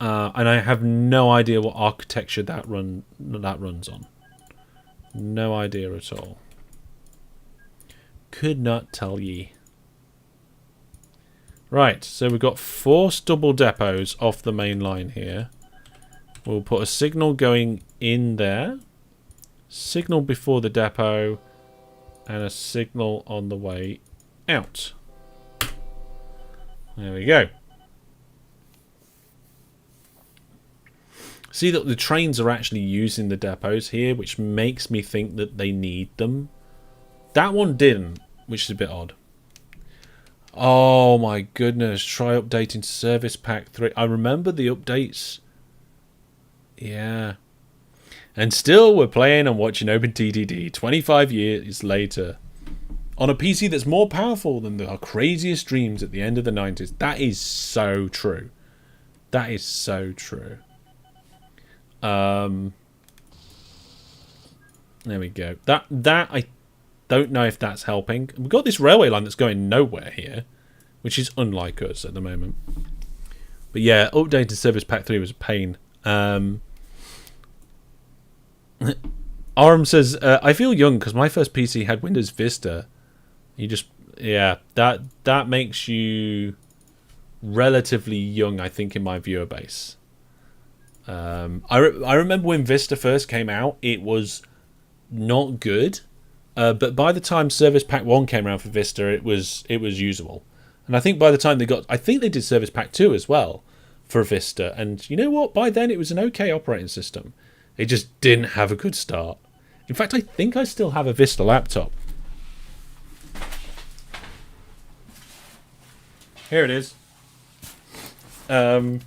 And I have no idea what architecture that runs on. No idea at all. Could not tell ye. Right, so we've got 4 double depots off the main line here. We'll put a signal going in there. Signal before the depot. And a signal on the way out. There we go. See that the trains are actually using the depots here, which makes me think that they need them. That one didn't, which is a bit odd. Oh my goodness, try updating Service Pack 3. I remember the updates. Yeah. And still we're playing and watching OpenTTD 25 years later. On a PC that's more powerful than our craziest dreams at the end of the 90s. That is so true. That is so true. There we go. That I don't know if that's helping. We've got this railway line that's going nowhere here, which is unlike us at the moment. But yeah, updating Service Pack 3 was a pain. Aram says, I feel young because my first PC had Windows Vista. Yeah, that makes you relatively young, I think, in my viewer base. I remember when Vista first came out, it was not good. But by the time Service Pack 1 came around for Vista, it was usable. And I think by the time they did Service Pack 2 as well for Vista. And you know what? By then it was an okay operating system. It just didn't have a good start. In fact, I think I still have a Vista laptop. Here it is. I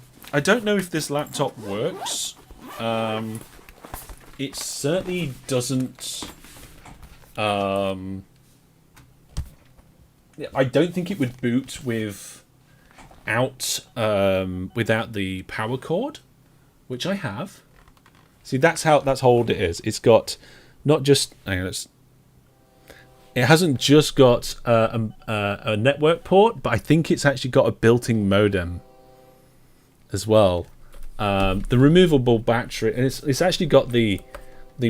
don't know if this laptop works. It certainly doesn't... I don't think it would boot without the power cord, which I have. See, that's how old it is. It's got not just... Hang on, it hasn't just got a network port, but I think it's actually got a built-in modem as well. The removable battery, and it's actually got the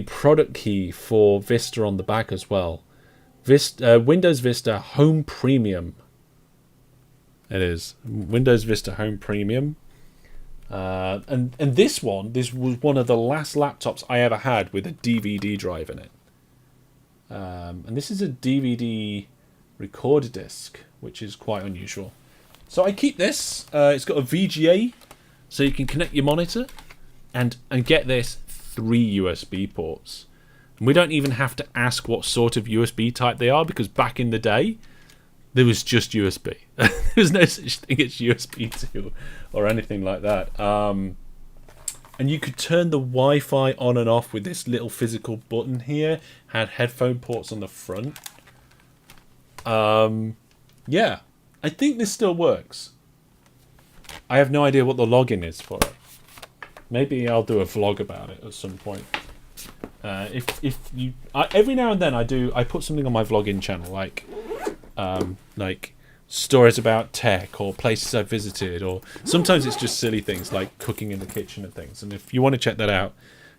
product key for Vista on the back as well. Windows Vista Home Premium. It is Windows Vista Home Premium. And this was one of the last laptops I ever had with a DVD drive in it. And this is a DVD recorder disc, which is quite unusual. So I keep this. It's got a VGA, so you can connect your monitor, and get this, 3 USB ports. And we don't even have to ask what sort of USB type they are, because back in the day, there was just USB. There was no such thing as USB 2 or anything like that. And you could turn the Wi-Fi on and off with this little physical button here. Had headphone ports on the front. Yeah, I think this still works. I have no idea what the login is for it. Maybe I'll do a vlog about it at some point. If you every now and then I put something on my vlogging channel, like stories about tech or places I've visited, or sometimes it's just silly things like cooking in the kitchen and things. And if you want to check that out,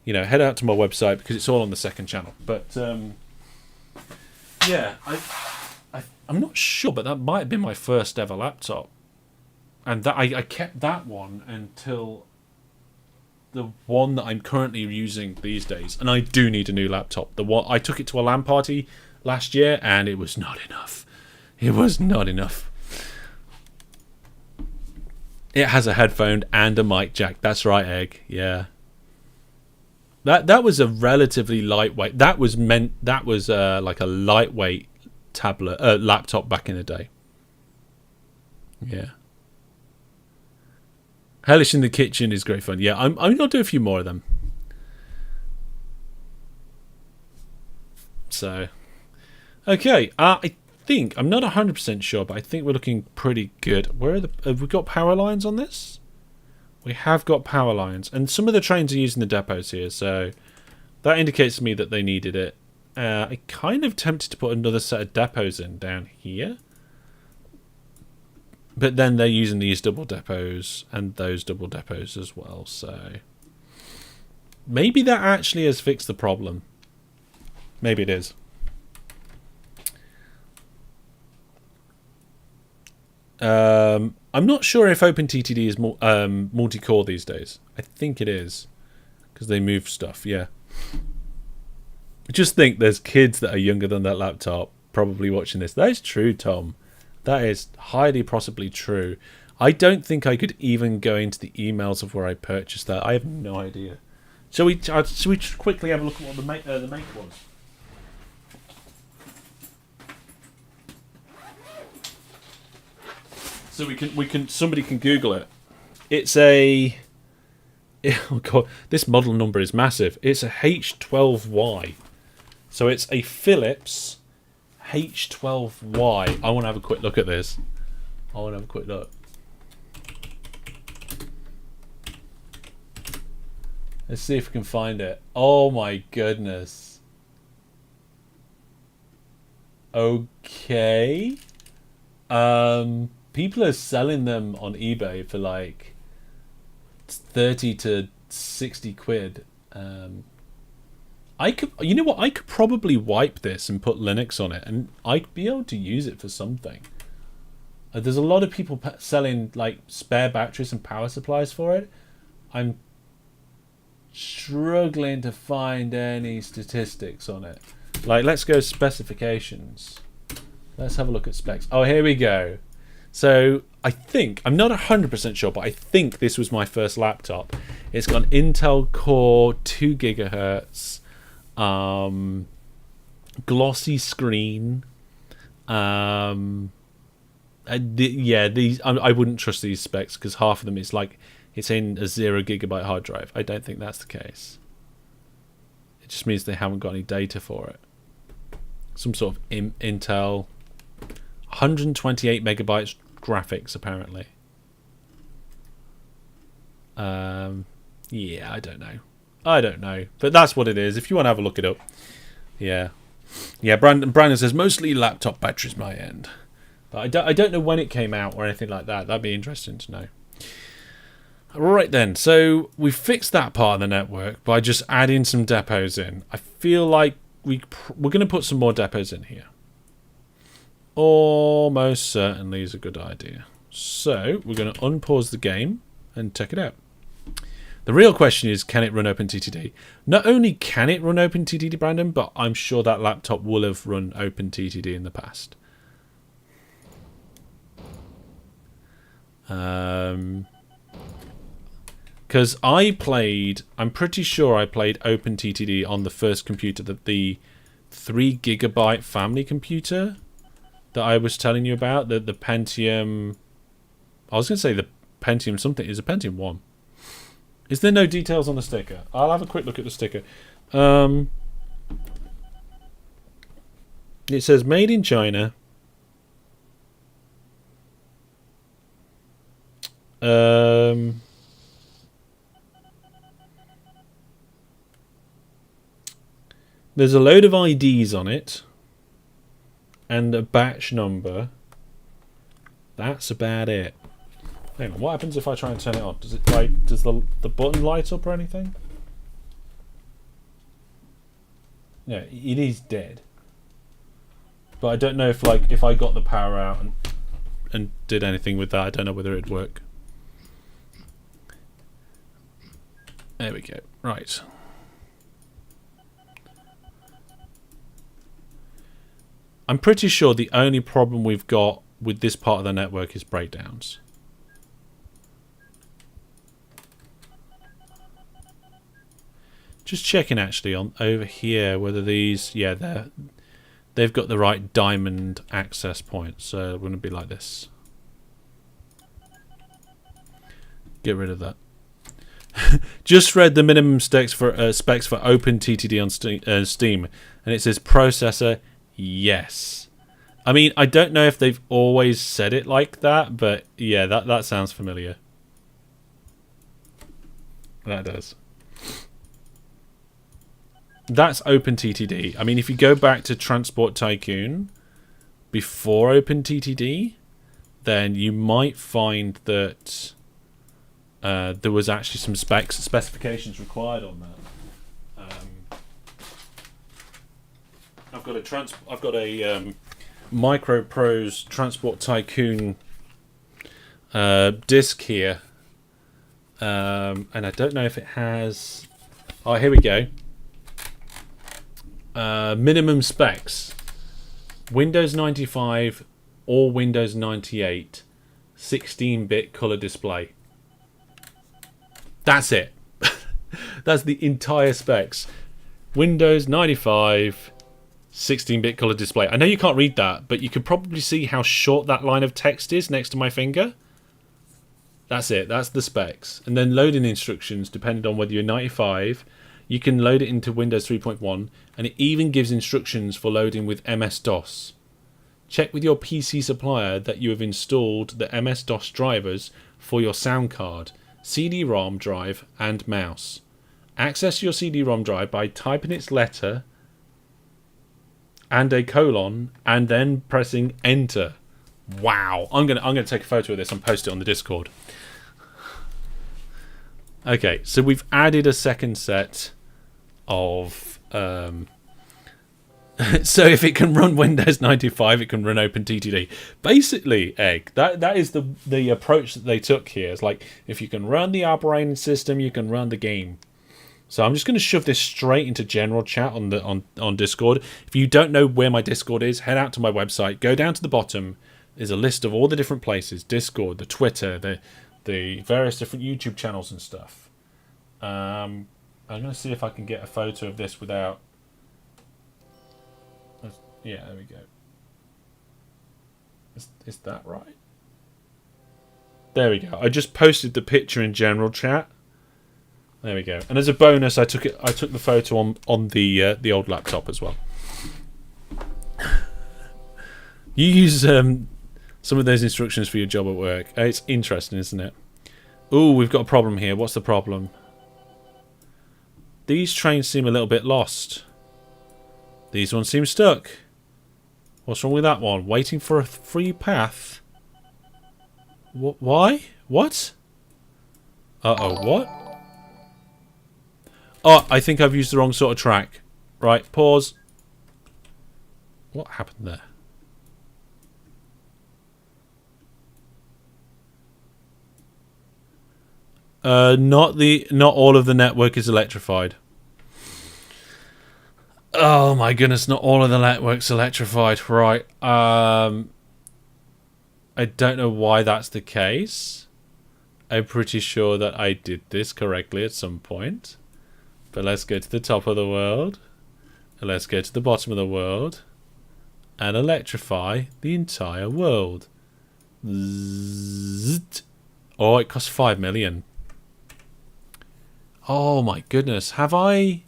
head out to my website, because it's all on the second channel. But yeah, I'm not sure, but that might have been my first ever laptop, and that I kept that one until the one that I'm currently using these days. And I do need a new laptop. The one I took it to a LAN party last year, and it was not enough. It was not enough. It has a headphone and a mic jack. That's right, Egg. Yeah. That was a relatively lightweight. That was like a lightweight laptop back in the day. Yeah. Hellish in the Kitchen is great fun. Yeah, I'm gonna do a few more of them. So, okay. I think I'm not 100% sure, but I think we're looking pretty good. Have we got power lines on this? We have got power lines, and some of the trains are using the depots here, so that indicates to me that they needed it. I kind of tempted to put another set of depots in down here, but then they're using these double depots and those double depots as well, so maybe that actually has fixed the problem. Maybe it is. I'm not sure if OpenTTD is multi-core these days. I think it is, because they move stuff. Yeah. Just think, there's kids that are younger than that laptop probably watching this. That is true, Tom. That is highly possibly true. I don't think I could even go into the emails of where I purchased that. I have no idea. Shall we quickly have a look at what the make was? So somebody can Google it. It's a, oh god, this model number is massive. It's a H12Y. So it's a Philips H12Y. I want to have a quick look at this. Let's see if we can find it. Oh my goodness. Okay. People are selling them on eBay for like 30 to 60 quid. I could probably wipe this and put Linux on it, and I'd be able to use it for something. There's a lot of people selling like spare batteries and power supplies for it. I'm struggling to find any statistics on it. Like, let's go specifications. Let's have a look at specs. Oh, here we go. So I think, I'm not 100% sure, but I think this was my first laptop. It's got an Intel Core 2 gigahertz, glossy screen. These I wouldn't trust these specs, because half of them is like it's in a 0 gigabyte hard drive. I don't think that's the case. It just means they haven't got any data for it. Some sort of Intel 128 megabytes graphics apparently. Yeah, I don't know, but that's what it is. If you want to have a look it up. Yeah, Brandon says mostly laptop batteries my end, but I don't know when it came out or anything like that. That'd be interesting to know. Right then, so we fixed that part of the network by just adding some depots in. I feel like we're going to put some more depots in here. Almost certainly is a good idea. So we're going to unpause the game and check it out. The real question is, can it run OpenTTD? Not only can it run OpenTTD, Brandon, but I'm sure that laptop will have run OpenTTD in the past. Because I'm pretty sure I played OpenTTD on the first computer, the 3 gigabyte family computer that I was telling you about, the Pentium. I was going to say the Pentium something. Is a Pentium 1. Is there no details on the sticker? I'll have a quick look at the sticker. It says made in China. There's a load of IDs on it and a batch number. That's about it. Hang on, what happens if I try and turn it on? Does the button light up or anything? Yeah, it is dead. But I don't know if I got the power out and did anything with that. I don't know whether it'd work. There we go. Right. I'm pretty sure the only problem we've got with this part of the network is breakdowns. Just checking actually on over here whether these, yeah, they've got the right diamond access point. So we're going to be like this. Get rid of that. Just read the minimum specs for OpenTTD on Steam, and it says processor yes. I mean, I don't know if they've always said it like that, but yeah, that sounds familiar. That does. That's OpenTTD. I mean, if you go back to Transport Tycoon before OpenTTD, then you might find that there was actually some specifications required on that. I've got a MicroProse Transport Tycoon disc here, and I don't know if it has. Oh, here we go. Minimum specs: Windows 95 or Windows 98, 16-bit color display. That's it. That's the entire specs. Windows 95, 16-bit color display. I know you can't read that, but you can probably see how short that line of text is next to my finger. That's it. That's the specs. And then loading instructions, depending on whether you're 95, you can load it into Windows 3.1, and it even gives instructions for loading with MS-DOS. Check with your PC supplier that you have installed the MS-DOS drivers for your sound card, CD-ROM drive, and mouse. Access your CD-ROM drive by typing its letter and a colon, and then pressing enter. Wow! I'm gonna take a photo of this and post it on the Discord. Okay, so we've added a second set of. So if it can run Windows 95, it can run OpenTTD. Basically, Egg, that is the approach that they took here. It's like, if you can run the operating system, you can run the game. So I'm just going to shove this straight into general chat on Discord. If you don't know where my Discord is, head out to my website. Go down to the bottom. There's a list of all the different places: Discord, the Twitter, the various different YouTube channels and stuff. I'm going to see if I can get a photo of this without. Yeah, there we go. Is that right? There we go. I just posted the picture in general chat. There we go. And as a bonus, I took the photo on the old laptop as well. You use some of those instructions for your job at work. It's interesting, isn't it? Ooh, we've got a problem here. What's the problem? These trains seem a little bit lost. These ones seem stuck. What's wrong with that one? Waiting for a free path? Why? What? Uh-oh, what? Oh, I think I've used the wrong sort of track. Right, pause. What happened there? Not all of the network is electrified. Oh my goodness, not all of the network's electrified. Right. I don't know why that's the case. I'm pretty sure that I did this correctly at some point. But let's go to the top of the world. And let's go to the bottom of the world. And electrify the entire world. Zzzt. Oh, it costs 5 million. Oh my goodness. Have I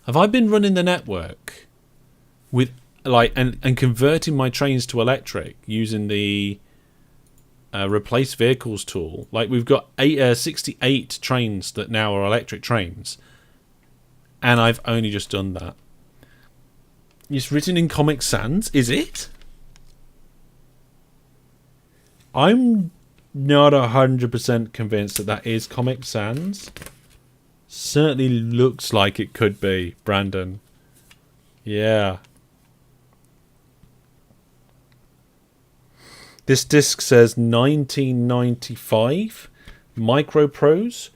been running the network with and converting my trains to electric using the replace vehicles tool? Like, we've got 68 trains that now are electric trains, and I've only just done that. It's written in Comic Sans, is it? I'm not 100% convinced that is Comic Sans. Certainly looks like it could be, Brandon. Yeah. This disc says 1995 MicroProse,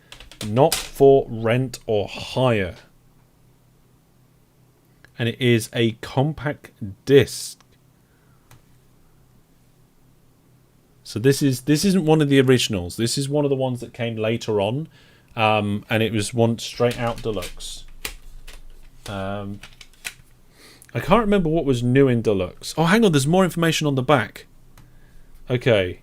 not for rent or hire. And it is a compact disc. So this isn't one of the originals. This is one of the ones that came later on. And it was one straight out deluxe. I can't remember what was new in Deluxe. Oh, hang on, there's more information on the back. Okay.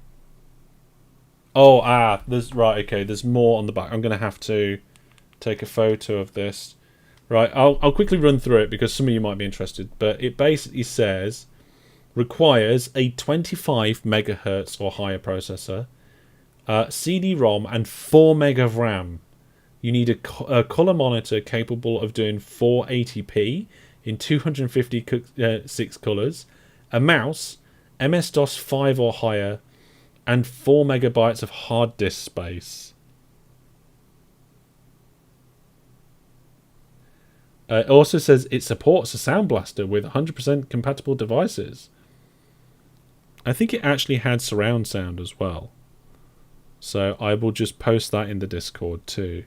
Oh, there's right. Okay, there's more on the back. I'm gonna have to take a photo of this. Right, I'll quickly run through it because some of you might be interested. But it basically says requires a 25 megahertz or higher processor, CD-ROM, and 4 meg of RAM. You need a color monitor capable of doing 480p in 256 colors, a mouse, MS-DOS 5 or higher, and 4 megabytes of hard disk space. It also says it supports a Sound Blaster with 100% compatible devices. I think it actually had surround sound as well. So I will just post that in the Discord too.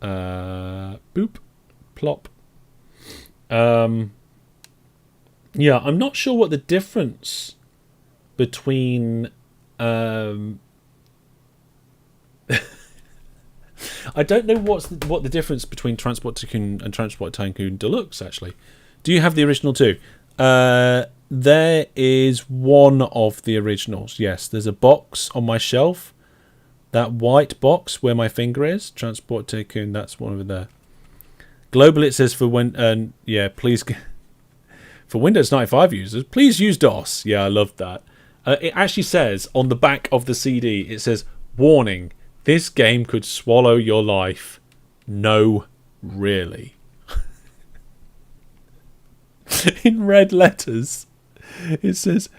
Boop. Plop. Yeah, I'm not sure what the difference between... I don't know what the difference between Transport Tycoon and Transport Tycoon Deluxe, actually. Do you have the original too? There is one of the originals, yes. There's a box on my shelf. That white box where my finger is. Transport Tycoon, that's one over there. Global, it says for when... yeah, please... For Windows 95 users, please use DOS. Yeah, I love that. It actually says on the back of the CD, it says, warning, this game could swallow your life. No, really. In red letters, it says,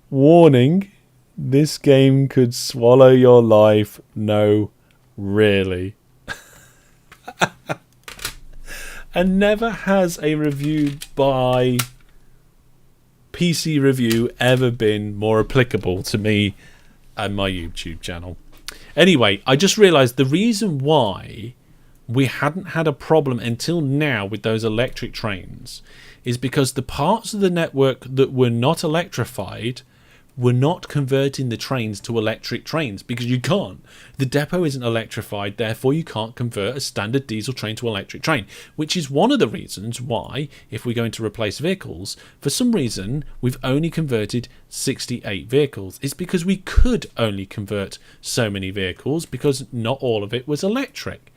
warning, this game could swallow your life. No, really. And never has a review by PC Review ever been more applicable to me and my YouTube channel. Anyway, I just realised the reason why we hadn't had a problem until now with those electric trains is because the parts of the network that were not electrified were not converting the trains to electric trains, because you can't. The depot isn't electrified, therefore you can't convert a standard diesel train to electric train, which is one of the reasons why, if we're going to replace vehicles, for some reason we've only converted 68 vehicles. It's because we could only convert so many vehicles because not all of it was electric.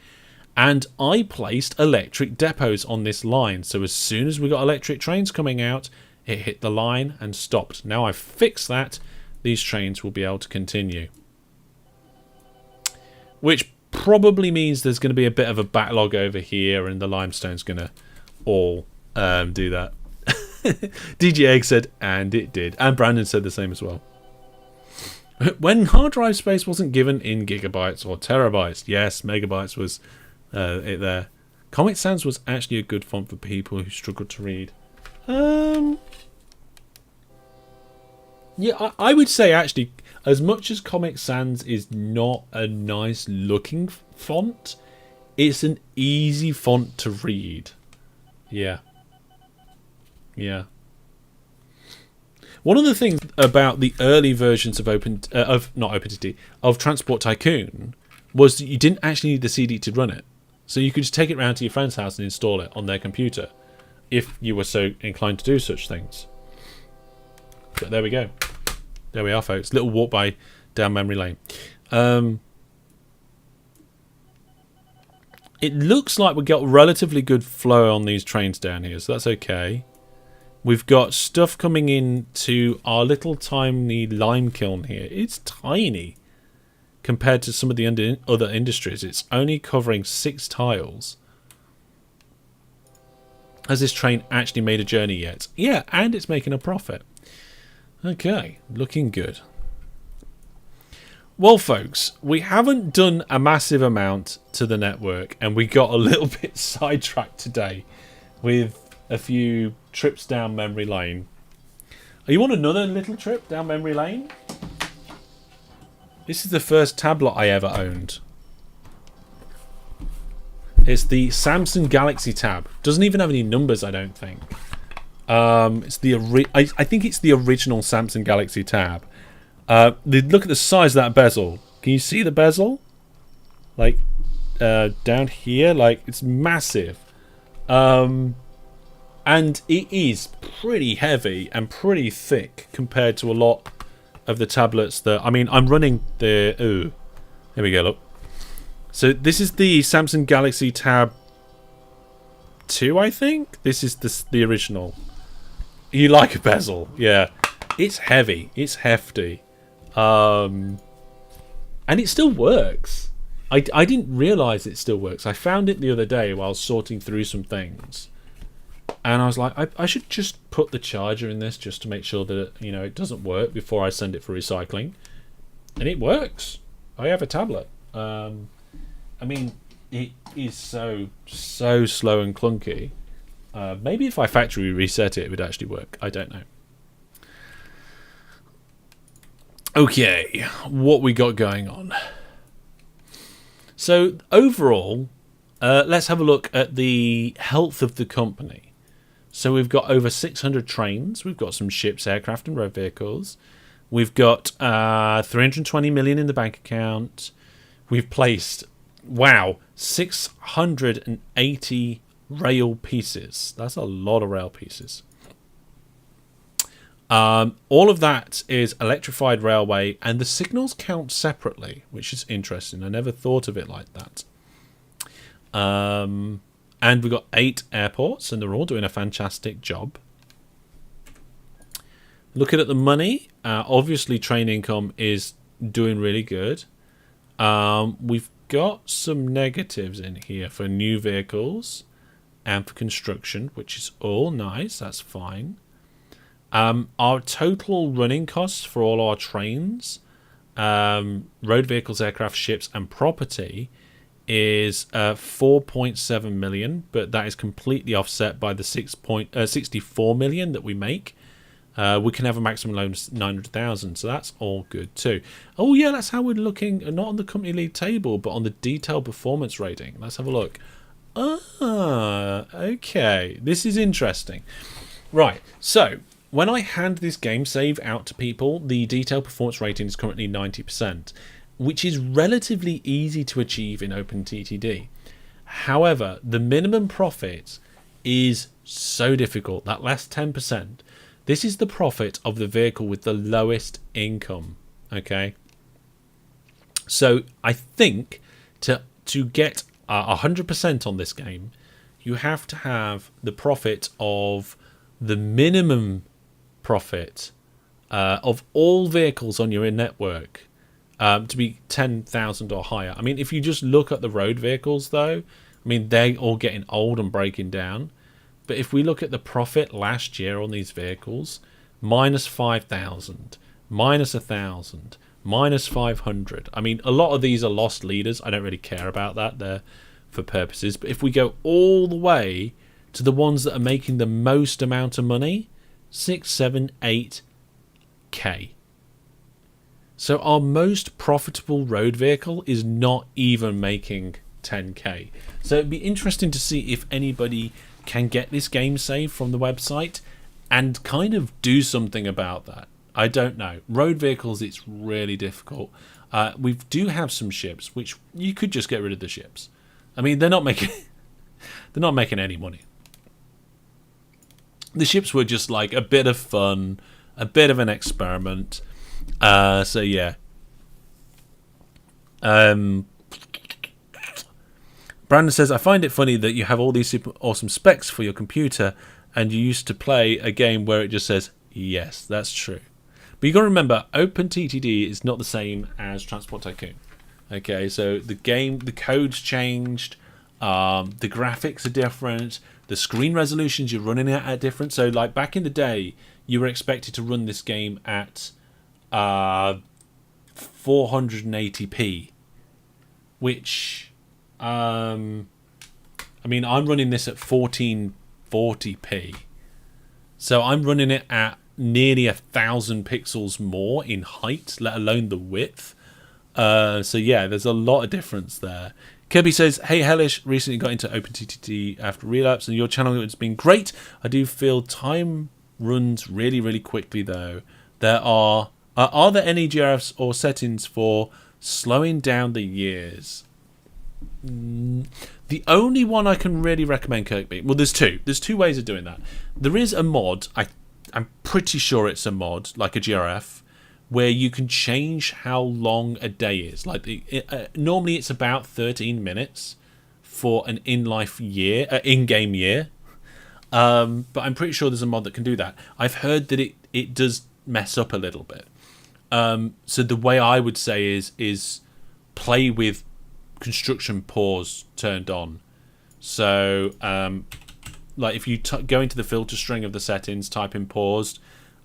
And I placed electric depots on this line, so as soon as we got electric trains coming out, it hit the line and stopped. Now I've fixed that, these trains will be able to continue. Which probably means there's going to be a bit of a backlog over here and the limestone's going to all do that. DJ Egg said, and it did. And Brandon said the same as well. When hard drive space wasn't given in gigabytes or terabytes. Yes, megabytes was it there. Comic Sans was actually a good font for people who struggled to read. Yeah, I would say actually, as much as Comic Sans is not a nice looking font, it's an easy font to read. Yeah. Yeah. One of the things about the early versions of of Transport Tycoon was that you didn't actually need the CD to run it. So you could just take it round to your friend's house and install it on their computer, if you were so inclined to do such things. But there we go. There we are, folks. Little walk by down memory lane. It looks like we've got relatively good flow on these trains down here, so that's okay. We've got stuff coming in to our little tiny lime kiln here. It's tiny compared to some of the other industries. It's only covering 6 tiles. Has this train actually made a journey yet? Yeah, and it's making a profit. Okay, looking good. Well, folks, we haven't done a massive amount to the network, and we got a little bit sidetracked today with a few trips down memory lane. Are you on another little trip down memory lane? This is the first tablet I ever owned. It's the Samsung Galaxy Tab. Doesn't even have any numbers, I don't think. It's the I think it's the original Samsung Galaxy Tab. Look at the size of that bezel. Can you see the bezel? Like down here, like it's massive. And it is pretty heavy and pretty thick compared to a lot of the tablets that... I mean, I'm running the... Ooh, here we go, look. So this is the Samsung Galaxy Tab 2, I think? This is the original. You like a bezel, yeah. It's heavy. It's hefty. And it still works. I didn't realise it still works. I found it the other day while sorting through some things. And I was like, I should just put the charger in this just to make sure that it doesn't work before I send it for recycling. And it works. I have a tablet. I mean, it is so slow and clunky. Maybe if I factory reset it would actually work. I don't know. Okay, what we got going on? So overall, let's have a look at the health of the company. So we've got over 600 trains. We've got some ships, aircraft, and road vehicles. We've got 320 million in the bank account. We've placed, wow, 680 rail pieces. That's a lot of rail pieces. All of that is electrified railway, and the signals count separately, which is interesting. I never thought of it like that. And we've got 8 airports, and they're all doing a fantastic job. Looking at the money, obviously train income is doing really good. We've got some negatives in here for new vehicles and for construction, which is all nice. That's fine. Our total running costs for all our trains, road vehicles, aircraft, ships, and property is 4.7 million, but that is completely offset by the 64 million that we make. We can have a maximum loan of 900,000, so that's all good too. Oh yeah, that's how we're looking, not on the company league table, but on the detailed performance rating. Let's have a look. Okay, this is interesting. Right, so when I hand this game save out to people, the detailed performance rating is currently 90%, which is relatively easy to achieve in OpenTTD. However, the minimum profit is so difficult, that last 10%. This is the profit of the vehicle with the lowest income, okay? So I think to get 100% on this game, you have to have the profit of the minimum profit of all vehicles on your network to be 10,000 or higher. I mean, if you just look at the road vehicles, though, I mean, they're all getting old and breaking down. But if we look at the profit last year on these vehicles, minus 5,000, minus 1,000, minus 500. I mean, a lot of these are lost leaders. I don't really care about that. They're for purposes. But if we go all the way to the ones that are making the most amount of money, 6, 7, 8K. So our most profitable road vehicle is not even making 10K. So it'd be interesting to see if anybody can get this game save from the website and kind of do something about that. I don't know. Road vehicles, it's really difficult. We do have some ships, which you could just get rid of the ships. I mean, they're not making any money. The ships were just like a bit of fun, a bit of an experiment. So yeah. Brandon says, I find it funny that you have all these super awesome specs for your computer and you used to play a game where it just says, yes, that's true. But you got to remember, OpenTTD is not the same as Transport Tycoon. Okay, so the code's changed, the graphics are different, the screen resolutions you're running at are different. So like back in the day, you were expected to run this game at 480p, which... I mean, I'm running this at 1440p, so I'm running it at nearly 1,000 pixels more in height, let alone the width. So yeah, there's a lot of difference there. Kirby says, hey Hellish, recently got into OpenTTD after relapse and your channel has been great. I do feel time runs really, really quickly though. Are there any GRFs or settings for slowing down the years? The only one I can really recommend, Kirkby. Well, there's two. There's two ways of doing that. There is a mod. I'm pretty sure it's a mod, like a GRF, where you can change how long a day is. Like normally it's about 13 minutes for an in-game year. But I'm pretty sure there's a mod that can do that. I've heard that it does mess up a little bit. So the way I would say is play with construction pause turned on. So like if you go into the filter string of the settings, type in paused,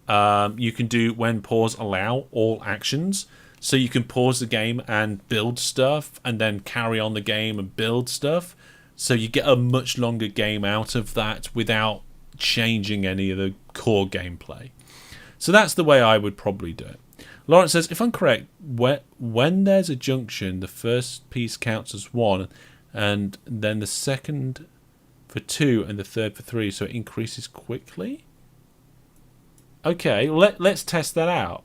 you can do when pause allow all actions. So you can pause the game and build stuff and then carry on the game and build stuff. So you get a much longer game out of that without changing any of the core gameplay. So that's the way I would probably do it. Lawrence says, if I'm correct, when there's a junction, the first piece counts as 1, and then the second for 2 and the third for 3, so it increases quickly? Okay, let's test that out.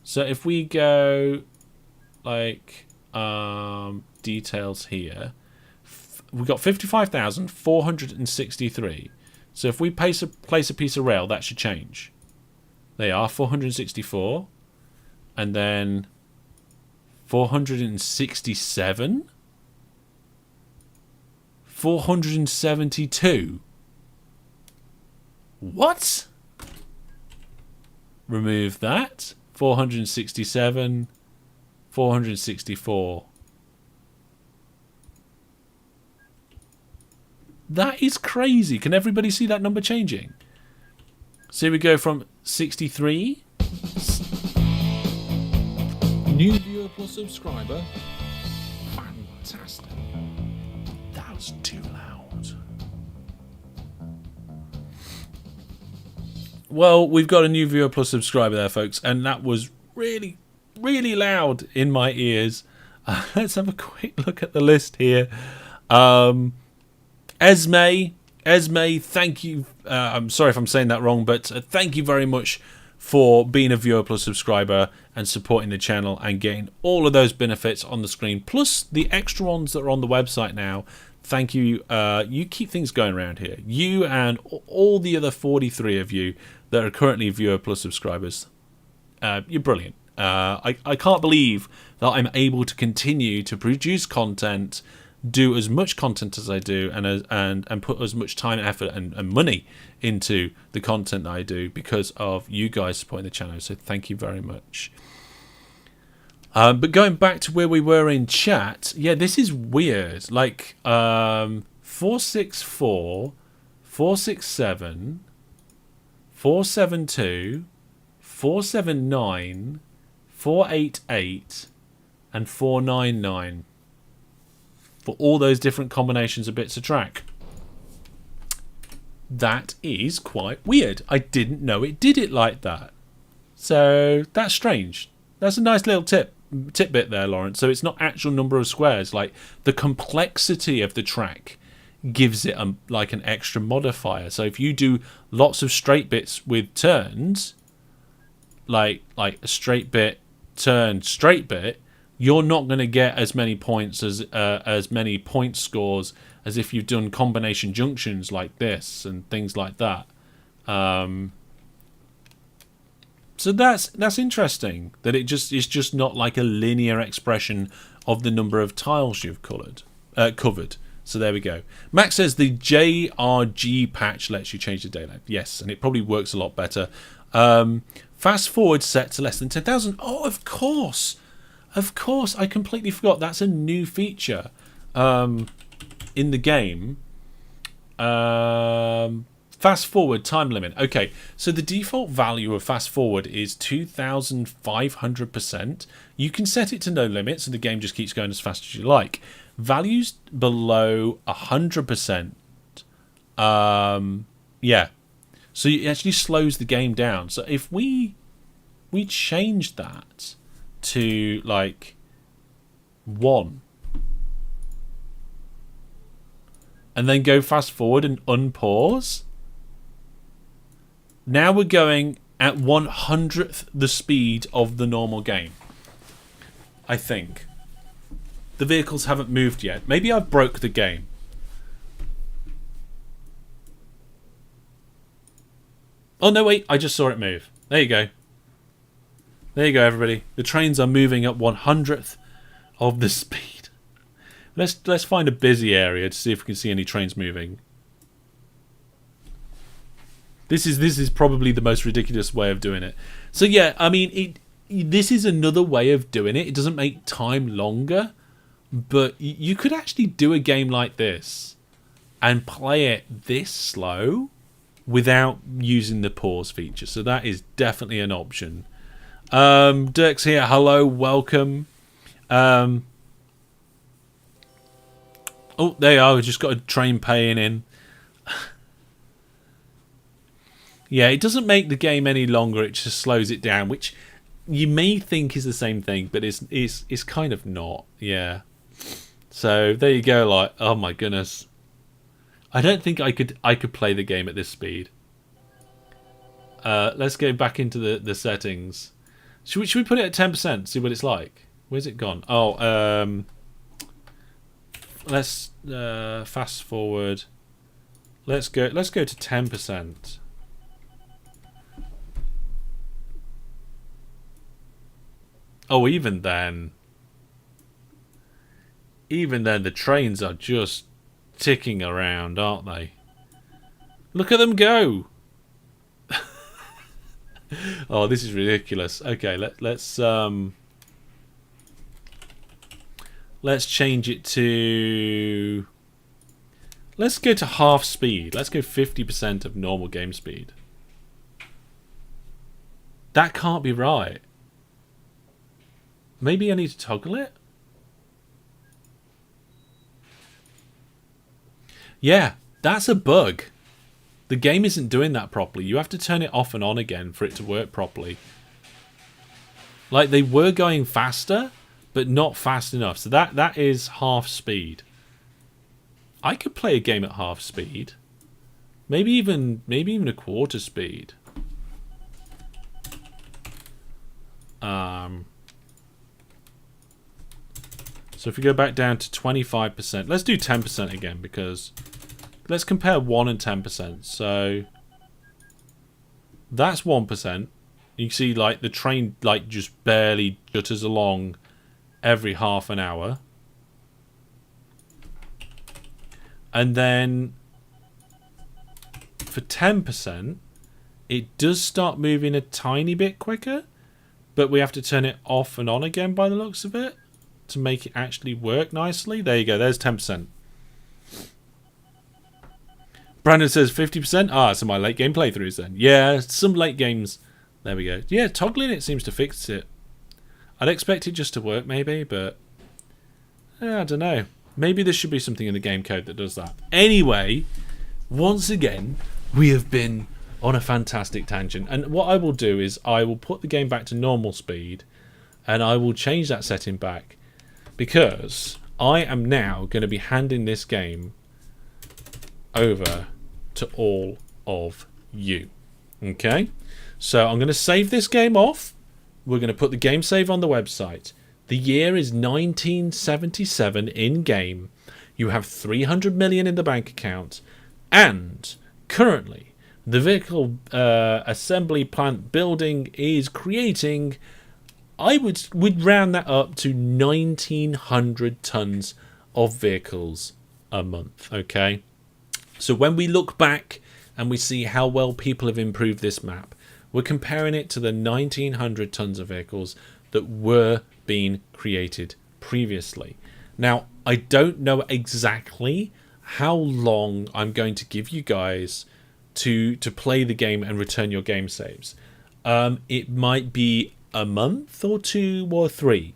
So if we go, like, details here, we've got 55,463. So if we place a piece of rail, that should change. They are 464. And then 467. 472. What? Remove that. 467. 464. That is crazy. Can everybody see that number changing? So we go from 63. New viewer plus subscriber. Fantastic. That was too loud. Well, we've got a new viewer plus subscriber there, folks, and that was really, really loud in my ears. Let's have a quick look at the list here. Esme, thank you. I'm sorry if I'm saying that wrong, but thank you very much for being a viewer plus subscriber and supporting the channel and getting all of those benefits on the screen, plus the extra ones that are on the website now. Thank you. You keep things going around here. You and all the other 43 of you that are currently viewer plus subscribers. You're brilliant. I can't believe that I'm able to continue to produce content, do as much content as I do, and put as much time, effort, and money into the content that I do because of you guys supporting the channel. So thank you very much. But going back to where we were in chat, yeah, this is weird. Like 464, 467, 472, 479, 488, and 499. For all those different combinations of bits of track. That is quite weird. I didn't know it did it like that. So that's strange. That's a nice little tidbit there, Lawrence. So it's not actual number of squares. Like the complexity of the track gives it like an extra modifier. So if you do lots of straight bits with turns, like a straight bit, turn, straight bit, you're not going to get as many points as many point scores as if you've done combination junctions like this and things like that. So that's interesting that it's just not like a linear expression of the number of tiles you've covered. So there we go. Max says the JRG patch lets you change the day length. Yes, and it probably works a lot better. Fast forward set to less than 10,000. Oh, of course. Of course, I completely forgot. That's a new feature in the game. Fast forward time limit. Okay, so the default value of fast forward is 2,500%. You can set it to no limit, so the game just keeps going as fast as you like. Values below 100%. Yeah. So it actually slows the game down. So if we change that to like 1 and then go fast forward and unpause, now we're going at 100th the speed of the normal game, I think. the vehicles haven't moved yet. Maybe I broke the game. Oh, no, wait. I just saw it move. There you go. There you go, everybody. The trains are moving at 100th of the speed. Let's find a busy area to see if we can see any trains moving. This is probably the most ridiculous way of doing it. So yeah, I mean, this is another way of doing it. It doesn't make time longer, but you could actually do a game like this and play it this slow without using the pause feature. So that is definitely an option. Dirk's here. Hello, welcome. Oh, there you are. We've just got a train paying in. Yeah, it doesn't make the game any longer. It just slows it down, which you may think is the same thing, but it's kind of not. Yeah. So there you go. Like, oh my goodness, I don't think I could play the game at this speed. Let's go back into the settings. Should we put it at 10%? See what it's like. Where's it gone? Oh, let's fast forward. Let's go to 10%. Oh, even then, the trains are just ticking around, aren't they? Look at them go! Oh, this is ridiculous. Okay, let's change it to. Let's go to half speed. Let's go 50% of normal game speed. That can't be right. Maybe I need to toggle it? Yeah, that's a bug. The game isn't doing that properly. You have to turn it off and on again for it to work properly. Like, they were going faster, but not fast enough. So that is half speed. I could play a game at half speed. Maybe even a quarter speed. So if we go back down to 25%, let's do 10% again, because let's compare 1 and 10%. So that's 1%. You can see like the train like just barely jutters along every half an hour. And then for 10%, it does start moving a tiny bit quicker, but we have to turn it off and on again by the looks of it to make it actually work nicely. There you go. There's 10%. Brandon says 50%. Ah, so my late game playthroughs then. Yeah, some late games. There we go. Yeah, toggling it seems to fix it. I'd expect it just to work maybe, but I don't know. Maybe there should be something in the game code that does that. Anyway, once again, we have been on a fantastic tangent. And what I will do is I will put the game back to normal speed and I will change that setting back, because I am now going to be handing this game over to all of you. Okay? So I'm going to save this game off. We're going to put the game save on the website. The year is 1977 in-game. You have 300 million in the bank account. And currently, the vehicle assembly plant building is creating, we'd round that up to 1,900 tons of vehicles a month. Okay? So when we look back and we see how well people have improved this map, we're comparing it to the 1,900 tons of vehicles that were being created previously. Now, I don't know exactly how long I'm going to give you guys to play the game and return your game saves. It might be a month or 2 or 3.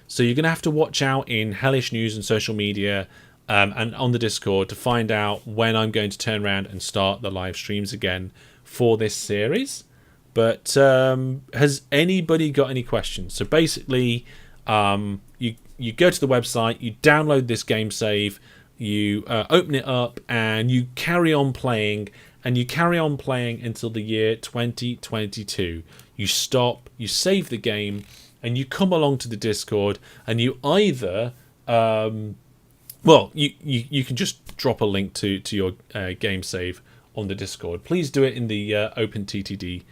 So you're going to have to watch out in Hellish News and social media and on the Discord to find out when I'm going to turn around and start the live streams again for this series. But has anybody got any questions? So basically, you go to the website, you download this game save, you open it up, and you carry on playing. And you carry on playing until the year 2022. You stop, you save the game, and you come along to the Discord, and you either well, you can just drop a link to your game save on the Discord. Please do it in the OpenTTD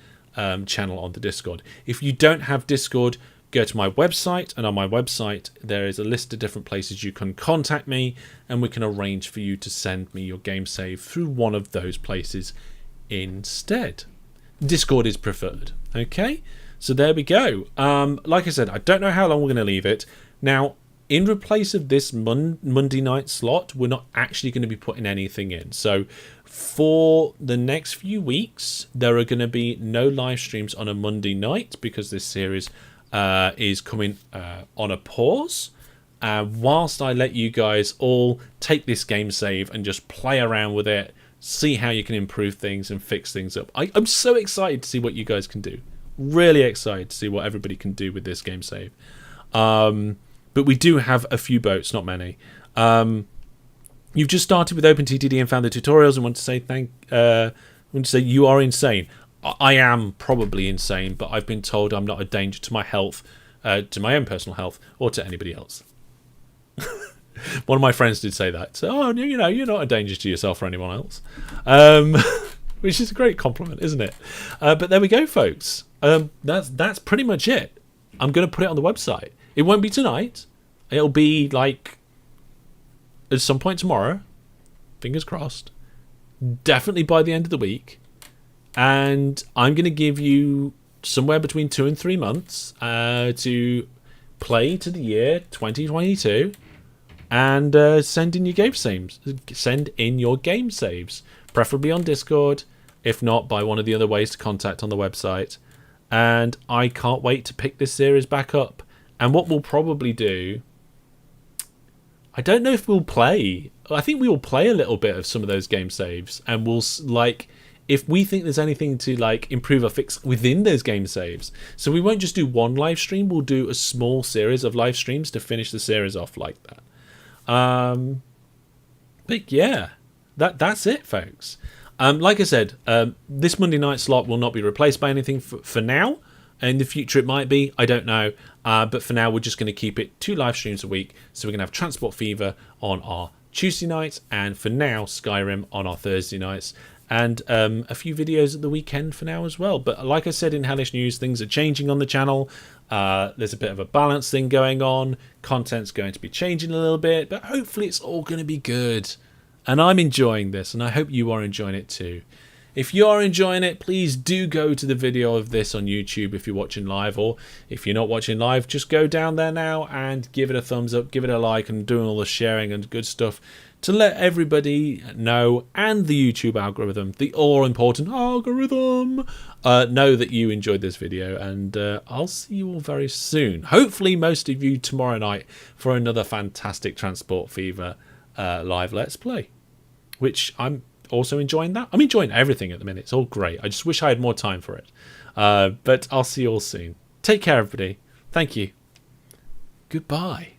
channel on the Discord. If you don't have Discord, go to my website, and on my website there is a list of different places you can contact me, and we can arrange for you to send me your game save through one of those places instead. Discord is preferred. Okay, so there we go. Like I said, I don't know how long we're going to leave it. Now, in replace of this Monday night slot, we're not actually going to be putting anything in. So for the next few weeks, there are going to be no live streams on a Monday night because this series is coming on a pause. Whilst I let you guys all take this game save and just play around with it, see how you can improve things and fix things up. I'm so excited to see what you guys can do. Really excited to see what everybody can do with this game save. But we do have a few boats, not many. You've just started with OpenTTD and found the tutorials and want to say you are insane. I am probably insane, but I've been told I'm not a danger to my health, to my own personal health, or to anybody else. One of my friends did say that. So, oh, you know, you're not a danger to yourself or anyone else. Which is a great compliment, isn't it? But there we go, folks. That's pretty much it. I'm going to put it on the website. It won't be tonight. It'll be like at some point tomorrow. Fingers crossed. Definitely by the end of the week. And I'm going to give you somewhere between 2 and 3 months to play to the year 2022 and send in your game saves. Send in your game saves, preferably on Discord, if not by one of the other ways to contact on the website. And I can't wait to pick this series back up. And what we'll probably do, I don't know if we'll play. I think we will play a little bit of some of those game saves, and we'll if we think there's anything to improve or fix within those game saves. So we won't just do one live stream. We'll do a small series of live streams to finish the series off like that. But yeah, that's it, folks. Like I said, this Monday night slot will not be replaced by anything for now. In the future, it might be. I don't know. But for now, we're just going to keep it 2 live streams a week. So we're going to have Transport Fever on our Tuesday nights, and for now, Skyrim on our Thursday nights, and a few videos at the weekend for now as well. But like I said in Hellish News, things are changing on the channel. There's a bit of a balance thing going on. Content's going to be changing a little bit, but hopefully it's all going to be good. And I'm enjoying this, and I hope you are enjoying it too. If you are enjoying it, please do go to the video of this on YouTube if you're watching live, or if you're not watching live, just go down there now and give it a thumbs up, give it a like, and doing all the sharing and good stuff to let everybody know, and the YouTube algorithm, the all-important algorithm, know that you enjoyed this video. And I'll see you all very soon. Hopefully most of you tomorrow night for another fantastic Transport Fever live Let's Play, which I'm also enjoying that. I'm enjoying everything at the minute. It's all great. I just wish I had more time for it. But I'll see you all soon. Take care, everybody. Thank you. Goodbye.